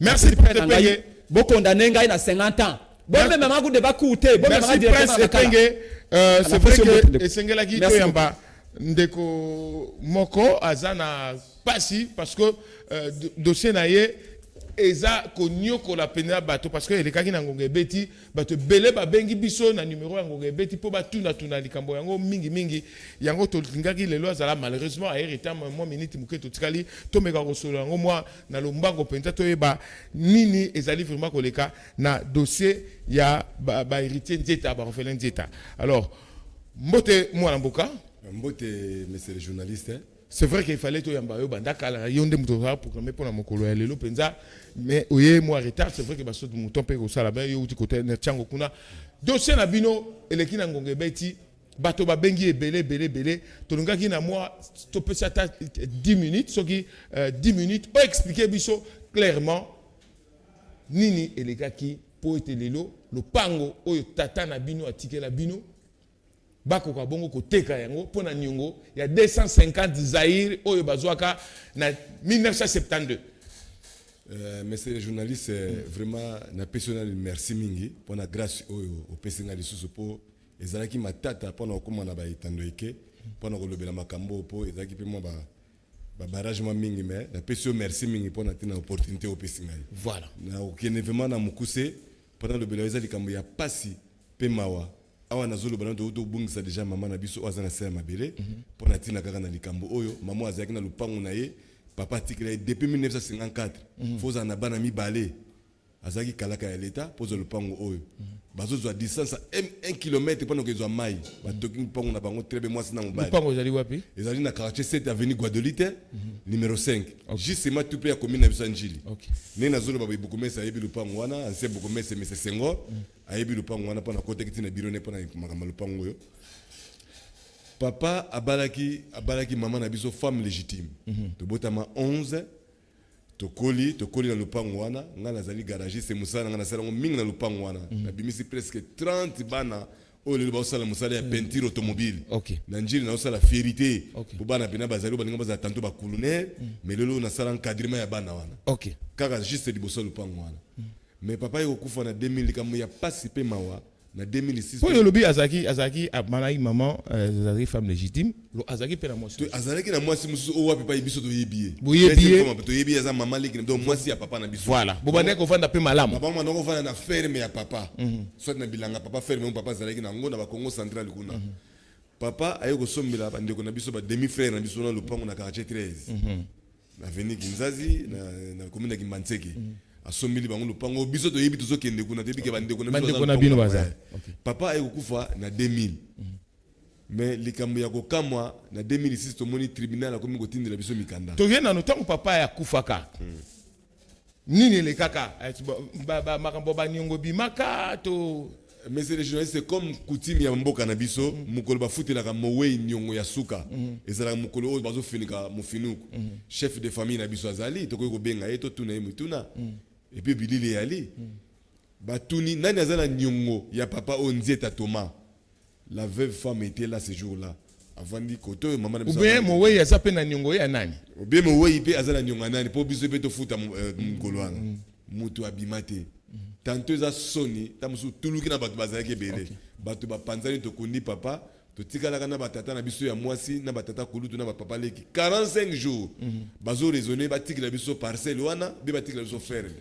Merci pour te payer. Bo condamner ngai na 50 ans. Bon même maman ko débat coûté, bon merci Prince Epenge. C'est vrai que Esengela ki to yamba ndeko moko azana pasi parce que dossier na ye eza konyoko la pena bato parce que elekaki na ngonga beti bato belé ba bengi biso na numéro ya ngonga beti po batuna tuna likambo yango mingi yango to lingaki lelo azala malheureusement a hérité moi minute muketo tikali to meka kosolo yango moi na lombango penza to yeba nini ezali vraiment koleka na dossier ya ba héritier Nzeta ba orphelin Nzeta. Alors mbote mwana mboka mbote monsieur le journaliste. C'est vrai qu'il fallait tout yamba yo bandaka la yonde mutoza programmer pour la mokolo ya lelo penza mais oye moi retard c'est vrai que baso muton pe ko sala ba yo uti côté na tiango kuna dossier na bino eleki na ngonge beti bato ba bengi belé tolongaki na moi to peut ça 10 minutes soki 10 minutes pour expliquer biso clairement nini elekaki po ete lelo lo pango oyo tata na bino atikela bino bako ka bongo koteka yango pona nyongo ya 250 Zaïre oyo bazwaka na 1972. Monsieur le journaliste, vraiment na personnel merci mingi pona grâce oyo opesinga lisusu po ezalaki matata pona okoma na ba itando eke pona kolobela makambo po ezalaki pe mo ba barrage ma mingi mais na personnel merci mingi pona tina opportunité opesinga. Voilà. Na okene vraiment na mukuse pona lobela ezali kambo ya pasi pe mawa. Awa nazolo bana to bungisa déjà maman na biso azana sema mabele pona tina kaka na likambo oyo maman azaki na lupango na ye papa tikela depuis 1954 foza na bana mibale azaki kalaka ya leta pozo lupango oyo bazo zwa distance 1 km pona kezwa mai batoki lupango na bango trebe mwasi na mobali lupango ezali wapi ezali na quartier 7 avenue Guadeloupe numéro 5 justement tout près ya commune na biso Njili ne nazolo baba ibukomesa yebi lupango wana anse bukomesa mese Senghor ayebi lupango wana pona kote kiti na biro ne pona makama lupango yo papa abalaki maman na biso femme légitime to botama 11 to koli na lupango wana nga nazali garagiste musala nga nasala mingi na lupango wana na bimisi presque 30 bana o le ba sala musala ya peinture automobile na Njili na sala fierité po bana pena bazali balinga baza tanto ba colonel mais lelo na sala encadrement ya bana wana kaka juste liboso lupango wana mais papa yo kufa na 2000 comme ya pasi pe mawa na 2006 pour le lobby azaki abana maman azaki femme légitime lo azaki pe na moi to azaki na moi musu o wapi pa biso to yebie to yebie za maman leki donc moi si ya papa na biso voilà bobane ko vanda pe malamu papa mwana ko vanda na ferme ya papa soit na bilanga papa ferme mon papa azaki na ngo na ba Congo central kuna papa ayo ko sombela bandeko na biso ba demi frère na biso na lupango na quartier 13 na avenue Kinzazi na commune ya Kimbantseke asomili bango lupango biso to yebi tozo kende kuna tebike bandeko na bino baza papa ayo kufa na 2000 mais likambo ya kokamwa na 2006 to moni tribunal akomi kotindela biso mikanda to yena no tango papa ya kufaka nini le kaka ba makambo ba nyongo bimaka to mais c'est les journalistes c'est comme coutume ya mboka na biso mukolo ba futela ka mowe nyongo ya suka ezala mukolo o bazo finika mufinuku chef de famille na biso azali to ko benga eto tuna mutuna et puis bilili yali batuni nani azala nyongo ya papa o Nzeta Thomas la veuve femme était là ce jour-là avant di koto maman na biso ou bien mowe ya sape na nyongo ya nani ou bien mowe ipe azala nyongo nani po biso pe to futa mukolo wana mutu abimate tanto za soni tamusu tuluki na bato bazalaki belé bato ba panzani to kundi papa to tikala kana batata na biso ya mwasi na batata kulutu na papa leki 45 jours bazo raisonner batikila biso parcelle wana be batikila biso ferme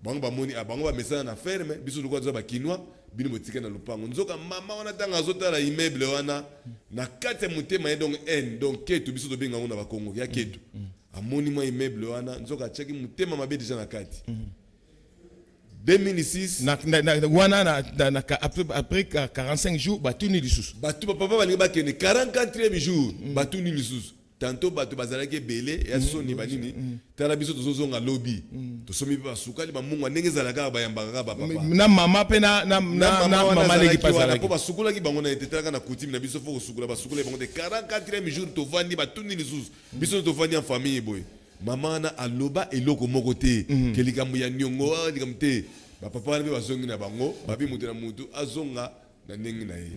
bango ba moni bango ba mesana na ferme biso lokwa za ba kinwa bino botika na lupango nzoka mama wana tanga azotala immeuble wana na kate mutema donc en donc ketu biso to benga ngona ba Kongo ya ketu amoni mo immeuble wana nzoka cheki mutema mabe déjà na kati 2006 après 45 jours batuni lisusu batu papa balinga bakene 44e jour batuni lisusu tanto batu bazalaki belé ya soni banini tala biso tozozonga lobby tosomi ba sukali ba mungu ndenge zalaka ba yambaka ba papa na mama pe na mama leki pasala po basukula ki bango na etetaka na coutume na biso fo sukula basukula bango de 44e jour tovandi batuni lisusu biso tovandi en famille boy maman na aloba eloko moko te ke likambo ya nyongo likambo te ba papa na bazongi na bango babi mutu na mutu azonga na ndenge na ye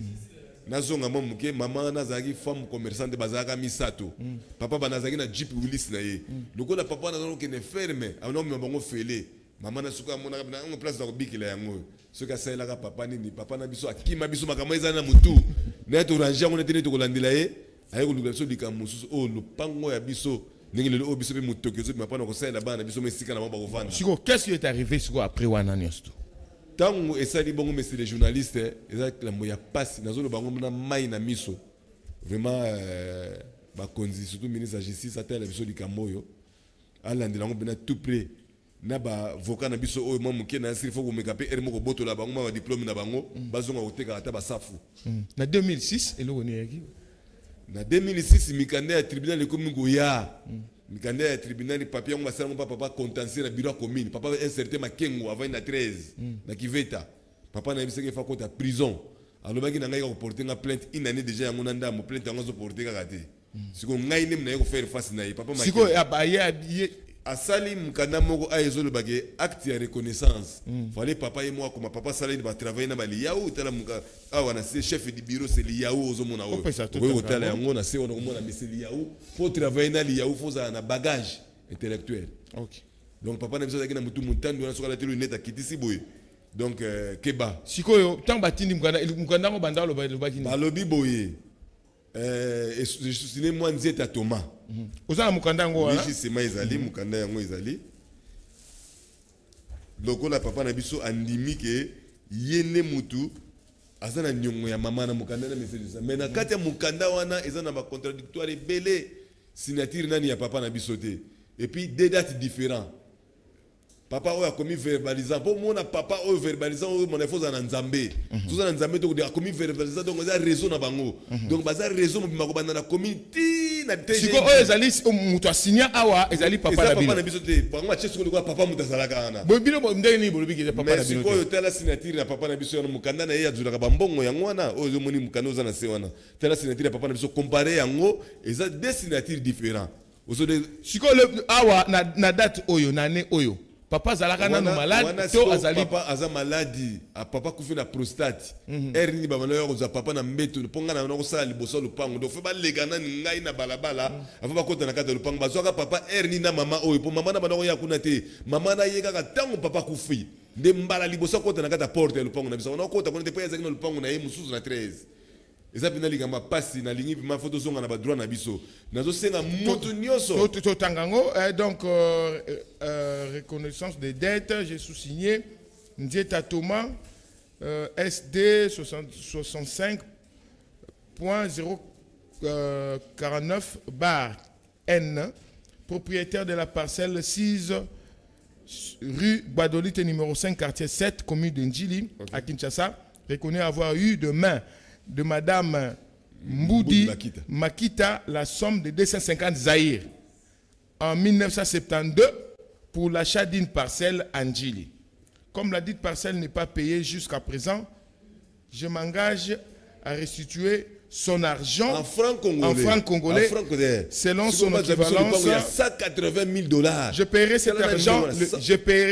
nazonga mwa muke mama nazaki femme commerçante bazaka misato papa banazaki na Jeep Willis na ye lokola papa nazonga kene ferme ana mi bango fele mama na suka mona na place za kobikila yango soka saelaka papa nini papa na biso akima biso makambo ezana mutu na to ranger on était to kolandela ye ayi kolukela so likamusu o lupango ya biso ndenge lelo biso be mutoki zo mapana ko saela bana biso mesika na mabako vanda Siko, qu'est-ce qui est arrivé siko après wana nyosto? Tango esali bongo messieurs les journalistes ezaki la moya passe nazo le bango na mai na miso vraiment ba konzi surtout ministre de la justice atela biso likamoyo alandela ngo bena tout près na ba voka na biso oyo mwa muke na siri foko mekape ere moko boto la bango ma diplôme na bango bazonga oteka ata ba safu Na 2006 eloko ni yaki. na 2006 mikanda ya tribunal ekomi goya mikanda ya tribunal papier ngo basala ngo papa contentieux na bureau commune papa inserté makengo avant na 13 na kiveta papa na biseke fa kota prison alobaki na ngai ko porter nga plainte une année déjà yango na ndamo plainte yango zo porter ka kate siko ngai nem na yeko faire face na ye papa makengo Siko abaye asali mukanda moko ayezo le bagé acte ya reconnaissance fallait papa et moi comme papa sala il va travailler na bali yaou tala muka awana c'est chef du bureau c'est li yaou ozo mona o oui tala yango na c'est on mona mais c'est li yaou faut travailler na li yaou faut ça na bagage intellectuel. OK. Donc papa na biso na mutu mutandu na soka la télé net akitisi boy donc keba Siko yo tant batindi mukanda ngo banda lo baki. balobi boye je suis moi nzeta Thomas. Ozana mukanda ngo wana. Oui, c'est ezali mukanda yango ezali. Lokola papa na biso andimi ke yene mutu azana nyongo ya mama na mukanda na message ça. Mais na kati ya mukanda wana ezana ba contradictoire belé signature nani ya papa na biso te. Et puis deux dates différentes. Papa oyo a commis verbalisant pour mon papa oyo verbalisant oyo mon efforts en nzambe tout ça en nzambe donc a commis verbalisant donc ça raison na bango donc baza raison mobimako banda na community na TG Siko oyo ezali mutu asinya awa ezali papa na biso te bango ma chesko ko papa mutu azalaka ana bobilo ndenge ni bolobi ke papa na biso siko oyo tala signature na papa na biso na mukanda na ye azulaka bambongo yango wana oyo moni mukanda oza na se wana tala signature na papa na biso comparer yango eza deux signatures différents siko awa na date oyo na ne oyo papa zalaka nanu malade to azali papa aza maladi papa kufi na prostate erni ba manoyo ko za papa na mbeto ponga na ko sala liboso lupango do fe ba legana ngai na balabala afa ba kota na kata lupango bazwaka papa erni na mama oyo po mama na banoko ya kuna te mama na yeka ka tango papa kufi nde mbala liboso kota na kata porte ya lupango na biso na kota kuna te pa ezaki na lupango na ye mususu na 13 ezapina ligamba pasi na lingi ma photo zonga na ba droit na biso nazo senga mutu nyoso to tangango donc reconnaissance des dettes j'ai sous-signé Nzeta Thomas SD 65.049 bar N propriétaire de la parcelle 6 rue Guadolite numéro 5 quartier 7 commune de Ndjili à Kinshasa reconnaît avoir eu de main de Madame Mboudi Makita la somme de 250 zaïrs en 1972 pour l'achat d'une parcelle à Ndjili. Comme la dite parcelle n'est pas payée jusqu'à présent, je m'engage à restituer son argent en francs congolais, selon son équivalence. 180 000 $. Je paierai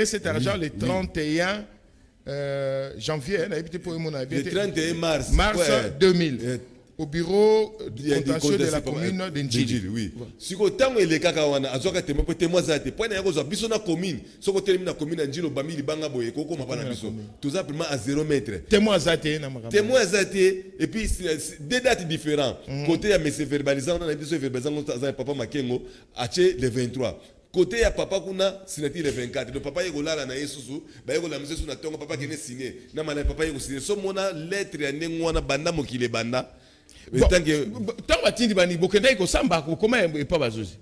cet argent le 31 janvier, le 31 mars 2000 au bureau du contentieux de la commune de Ndjili. Oui. Si vous avez les cacahuana, vous avez témoin zate. Point na yago biso na commune. Si vous avez na commune Ndjili obami libanga boye koko mapana biso. Tout ça vraiment à 0 mètre. Témoin zate na makambo. Témoin zate et puis deux dates différentes. Côté ya monsieur verbalisant, on a dit ce verbalisant papa Makengo ache le 23. Côté ya papa kuna signature le 24. Donc papa yego lala na yesusu, ba yego la mzesu na tonga papa kene signé. Na mala papa yego signé. So mona lettre ya nengwana banda mokile banda. Tant batindi bani bokenda ko samba ko koma e pa bazozi.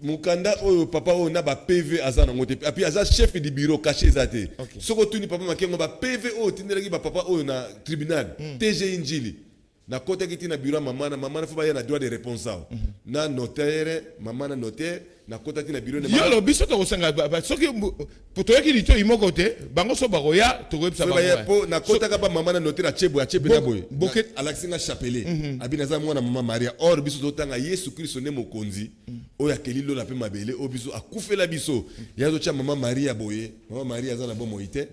Mukanda oyo papa oyo na ba PV azana ngote. Puis aza chef du bureau caché zate. Soko tuni papa Makengo ba PV oyo tindelaki ba papa oyo na tribunal. TG Ndjili. Na kota kiti na bureau mama na faut ba ya na droit de réponse ao. Na notaire, mama na notaire, na kota kiti na bureau na mama. Yo lo biso to sanga ba soki poto yaki lito imoko te, bango so baroya to websa bango. Ba po na kota ka ba mama na notaire achebe na boy. Boke Alexina Chapelé. Abina za mwana mama Maria or biso to tanga Yesu Kristo ne mokonzi. Oya kelilo la pe mabele o biso akufela biso. Yazo cha mama Maria boye. Mama Maria za na bomo ite.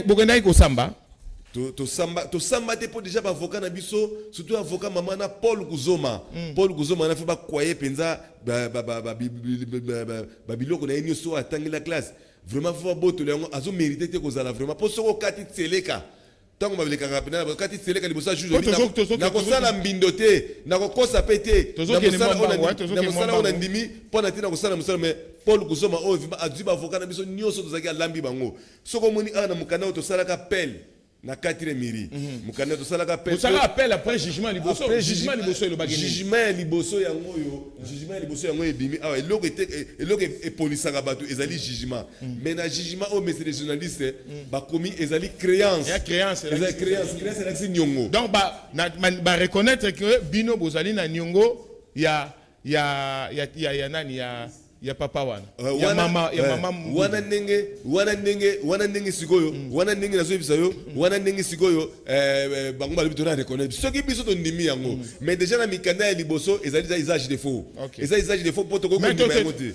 Bokendai ko samba. to samba te po déjà avocat na biso surtout avocat maman na Paul Kuzoma Paul Kuzoma na fait ba croyer penza ba biloko na yini so atangi la classe vraiment faut boto le azo mériter te kozala vraiment po soko kati tseleka tango maveleka kapena kati tseleka libosa juge na kosala mbindo te na kokosa pete na kosala ona ndimi po na tina kosala musala mais Paul Kuzoma o vima azuba avocat na biso nyoso tozaki alambi bango soko moni ana mukana to sala ka pelle na 4e miri mukana to sala ka pelle to sala appel après jugement liboso jugement liboso le bageni jugement liboso yango yo jugement liboso yango ebimi ah eloko e polisa ka batu ezali jugement mais na jugement au monsieur les journalistes ba commis ezali créance ezali créance c'est nyongo donc ba reconnaître que bino bozali na nyongo ya nani ya papa wana ya mama wana ndenge sikoyo wana ndenge nazo bisa yo wana ndenge sikoyo bango ba libitona reconnaître soki biso to ndimi yango mais déjà na mikanda ya liboso ezali usage de faux usage de faux poto ko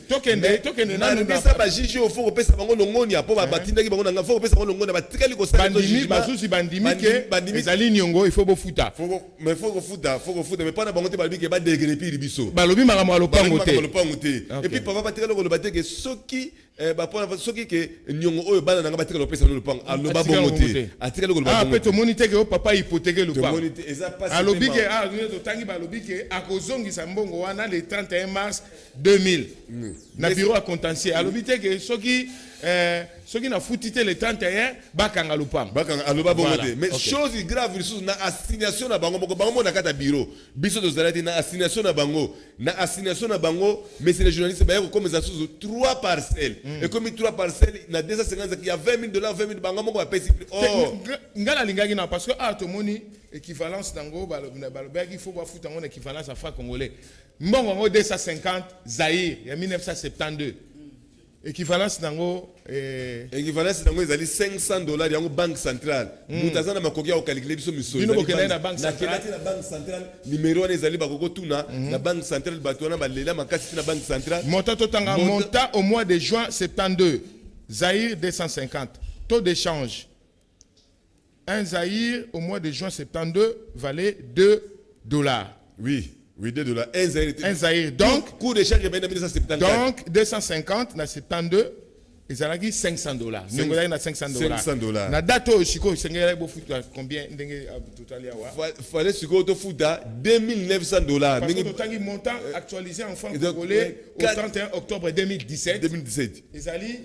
tokende na ndesa ba jiji au faux pesa bango longoni apo ba batindaki bango na faux pesa bango longoni batikali ko sala bandimi basusi bandimi ke ezali nyongo il faut bofuta mais faut bofuta mais pas na bango te balobi ke ba dégréper biso balobi makamo alopango te et puis papa batikali ko bateke soki soki ke nyongo oyo bana nanga batikali pesa no lupango aloba bongo te atikali ko ah peut moniteur ke papa hypothéquer lupango alobi ke to tangi balobi ke akozongisa mbongo wana le 31 mars 2000 na bureau à contentieux alobi te ke soki na futite le 31 bakanga lupango bakanga aloba bongo te mais chose grave lisusu na assignation na bango na kata bureau biso to zalati na assignation na bango mais c'est les journalistes ba ko comme ça sous 3 parcelles et comme 3 parcelles na 250 il y a $20,000 $20,000 bango moko ba pesi oh ngala lingaki na parce que to moni équivalence nango balobaki il faut ba futa ngona équivalence à franc congolais mbongo ngo 250 Zaïre ya 1972 équivalence nango ezali $500 yango banque centrale mutazana makoki ya calculer biso misolo na banque centrale numéro wana ezali bakoko tuna na banque centrale bato wana balela makasi na banque centrale montant totanga montant au mois de juin 72 Zaïre 250 taux d'échange un Zaïre au mois de juin 72 valait $2 oui $2 un Zaïre donc coût d'échange est 1974 donc 250 na 72 ezalaki $500 nyongo na $500 na date oyo siko sengela bo futa combien ndenge totalia wa fallait siko to futa $2,900 parce que totangi montant actualisé en francs congolais au 31 octobre 2017 ezali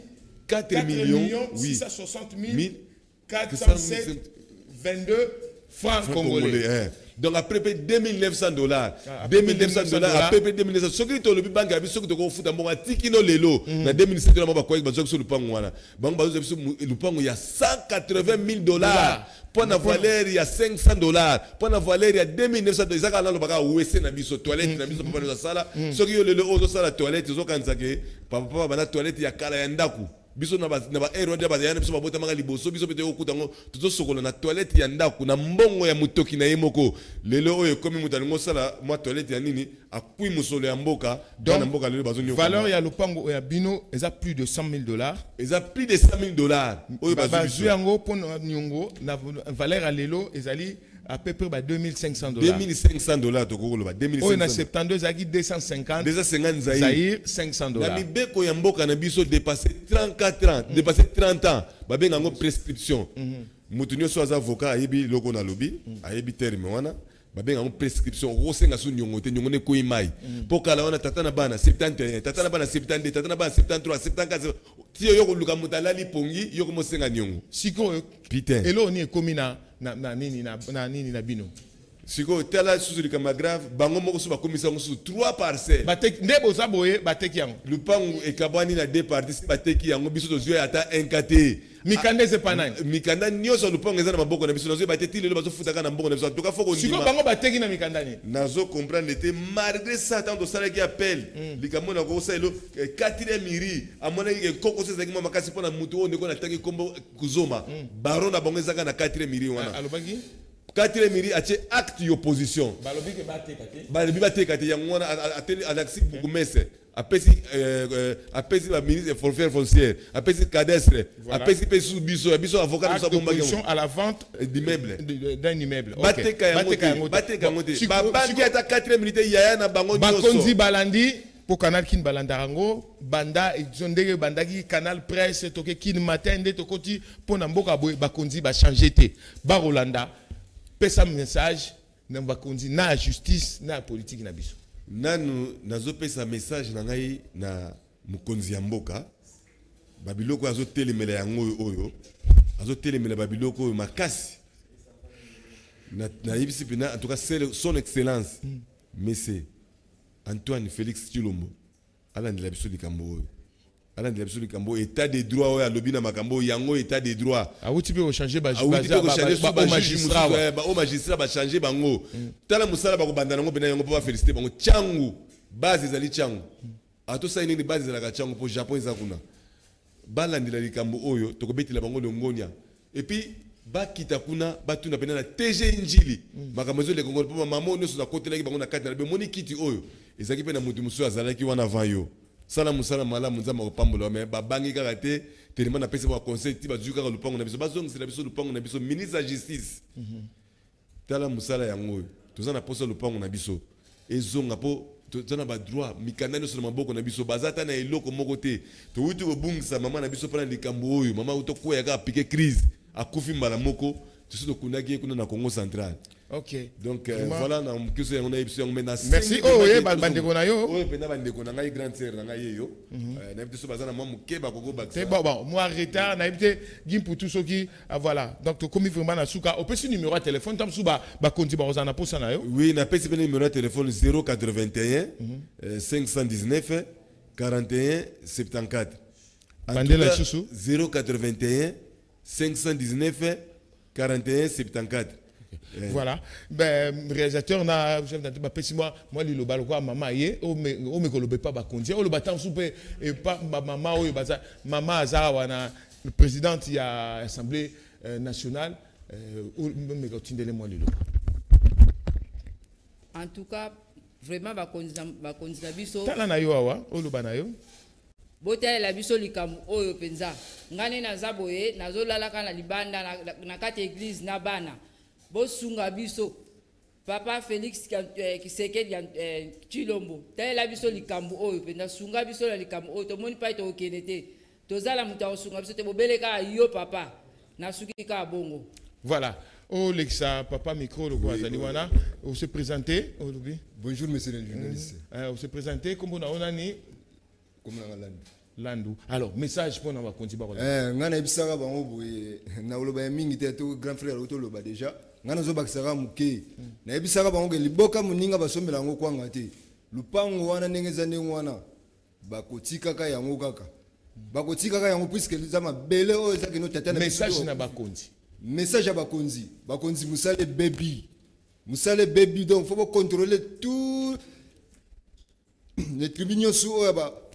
4,660,407,22 francs congolais. Donc à peu près $2,900. $2,900 à peu près $2,900. Ce qui est le banque a vu ce que tu as fait dans tikino lelo na 2007 na ba quoi bazo sur le pango wana. Bango bazo sur le pango il y a $180,000. Pour la valeur il y a $500. Pour la valeur il y a $2,900. Ezaka na lo baka wese na biso toilette na biso papa na sala. Ce qui est le ozo sala toilette zo kanza ke papa bana toilette ya kala ya ndaku. Biso na ba ero dia ba yana biso babota manga liboso biso pete okutango tuzo sokola na toilette ya ndaku na mbongo ya mutoki na yemoko lelo oyo komi mutalingo sala mwa toilette ya nini akui musolo ya mboka na mboka lelo bazoni valeur ya lupango ya bino eza plus de $100,000 eza plus de $100,000 oyo bazu yango pona nyongo na valeur ya lelo ezali à peu près $2,500 $2,500 tokolo ba $2,500 oyo na 72 zaki 250 Zaïre $500 na mibeko ya mboka na biso dépasser 34 ans dépasser 30 ans babenga ngo prescription mutu nyonso aza avocat ayebi loko na lobi ayebi terme wana babenga ngo prescription rosenga su nyongo te nyongo ne koyi mai pokala wana tata na bana 71 tata na bana 72 tata na bana 73 74 tiyo yoko luka mutalali pongi yoko mosenga nyongo siko putain elo ni ekomi na nini na bino siko tala susu likama grave bango moko su bakomisa ngo su 3 parcelles bateki ndebo zaboye bateki yango lupangu ekabwani na 2 parties bateki yango biso tozwe ata 1 KT mikanda zepanani mikanda nyoso lupangu eza na maboko na biso nazo bateti lelo bazo futaka na mbongo na biso toka foko ndima siko bango bateki na mikanda ni nazo comprendre te malgré ça tant de sala qui appelle likamo na ko selo 4e miri amona ke koko seza ki mama kasi pona mutu oneko na tangi kombo kuzoma baron na bango ezaka na 4e miri wana alobaki 4e miri atie acte d'opposition balobi ke bateka te balobi bateka te yango wana ateli anaxi bukumese apesi la ministre forfait foncière, apesi cadastre, apesi pesu biso avocat acte d'opposition à la vente d'immeuble d'un immeuble. Bateka yangote babangi ata 4e militaire yaya na bango nyonso bakonzi balandi pour canal kin balandarango banda izondege bandaki canal presse toke kin matin nde tokoti pona mboka boy bakonzi ba changer te ba Rolanda pesa message na bakonzi na justice na politique na biso nanu nazopesa message na ngai na mokonzi ya mboka babiloko azotelemela yango oyo azotelemela babiloko oyo makasi na yebisi pena en tout cas son excellence monsieur Antoine Félix Tshilombo alandela biso likambo oyo alandela biso likambo état de droit oyo alobi na makambo yango état de droit awuti pe changer ba magistrat ba changer bango tala musala ba kobanda nango pena yango po ba féliciter bango changu base ezali changu ato saini ni base ezalaka changu po Japon eza kuna balandela likambo oyo tokobetela bango longonia et puis bakita kuna batuna pena na TG Njili makambo zo le Congo po mama nyonso na kotelaki bango na kati na bemoni kiti oyo ezaki pe na mutu musu azalaki wana avant yo sala musala malamu nzamba kopambola mais babangi kaka te telema na pesa ba conseil ti bazuka kaka lupango na biso bazongisela biso lupango na biso ministre ya justice tala musala yango oyo toza na posa lupango na biso ezonga po tozana ba droit mikanda nyonso na maboko na biso bazata na eloko moko te towuti kobungisa mama na biso mpona likambo oyo mama utokwea kaka apike crise akufi mbala moko tusi tokundaki kuna na Congo central. Ok. Donc voilà na mkiso yango na ebiso yango mena. Merci. Oh ye bandeko na yo. Oh pena bandeko na ngai grande sœur na ngai yo. Na ebiso bazana mwa mukeba koko baksa. C'est bon moi retard na ebite gim pour tout ceux qui voilà. Donc to komi vraiment na suka au petit numéro de téléphone tam suba ba konti ba ozana posa na yo. Oui, na pesi numéro de téléphone 081 519 41 74. Bandela susu 081 519 41 74. Voilà. Ben réalisateur na chef d'entreprise moi li loba quoi maman yé o me ko lobe pas ba kondia o loba tan soupe et pas maman o baza maman azara wana le président il y a assemblée nationale me ko tindele moi li loba. En tout cas vraiment ba kondia biso tala na yo awa o loba na yo botele la biso likambo oyo penza ngane na zaboye nazolala kana libanda na kati église na bana bosunga biso papa Félix Kisekedi Tshilombo tele la biso likambo oyo penza sunga biso la likambo oyo tomoni pa to okenete tozala mutu asunga biso te bobeleka yo papa na suki ka bongo. Voilà. Oh Lexa papa micro le quoi azali wana on se présenter aujourd'hui. Bonjour monsieur le journaliste. On se présenter comme on a ni comme na Landu. Alors, message pour nous continuer. Ngana ibisaka bango boye na oloba mingi te to grand frère auto loba déjà. Ngana zo bakisaka muke. Na ibisaka bango liboka muninga basombela ngo kwanga te. Lupango wana ndengeza ndenge wana bakotika ka yango kaka. Bakotika ka yango puisque les ma belle o ezaki no tata na message na bakonzi. Message à bakonzi. Bakonzi musale baby. Musale baby donc faut contrôler tout les tribunaux sous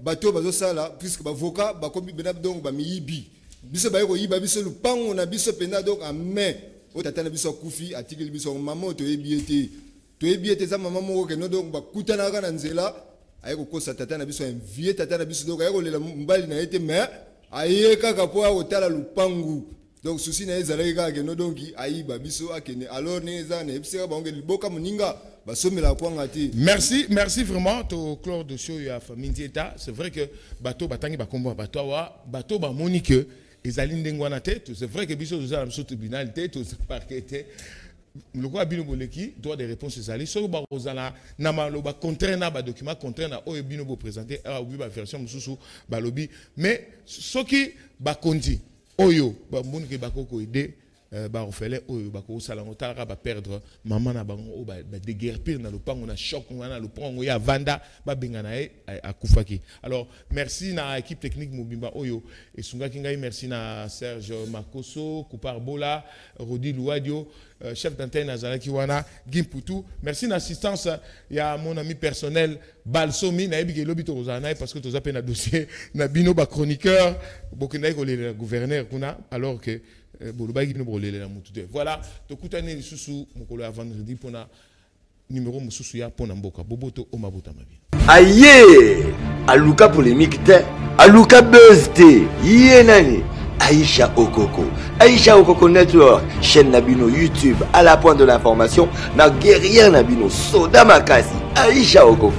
bateau bazo sala puisque bavocat bakomi benab donc ba miyibi biso ba ko yiba biso lupango na biso pena donc en mai o tata na biso kufi article biso maman to ebiete za maman moko ke no donc bakutana ka na nzela ayeko kosa tata na biso envier tata na biso donc ayeko lela mbali na ete mais ayeka ka po o tala lupango donc souci na ezala ka ke no donc ayiba biso akene alors neza na ebiseka bango liboka muninga. Merci, merci vraiment. To Claude de Show ya famille d'État. C'est vrai que bateau batangi ba combo bateau ba monique ezali ndengwana tête. C'est vrai que biso za na tribunal tête, parquet tête. Le quoi bino boleki droit de réponse ezali. So ba ozala na maloba contraire na ba document contraire na o bino bo présenter a obi ba version mususu ba lobby. Mais soki ba kondi oyo ba monique ba koko aider ba refele oyo ba ko sala ngotala ba perdre maman na bango ba déguerpir na lopango na choc na lopango ya vanda ba bengana akufaki. Alors merci na équipe technique mobimba oyo esunga kingai merci na Serge Makoso Kupar Bola Rodi Louadio chef d'antenne Azalaki wana Gimputu. Merci na assistance ya mon ami personnel Balsomi na ebike lobito rozana parce que toza pe na dossier na bino ba chroniqueur bokendai ko le gouverneur kuna alors que voilà, tokutane lisusu mokolo ya vendredi pona numéro mususu ya pona mboka boboto o mabuta mabi. Aïe! aluka polémique te aluka buzz te ye nani Aïcha Okoko Network, chaîne Nabino YouTube, à la pointe de l'information, na guerrière Nabino, Soda Makasi, Aïcha Okoko.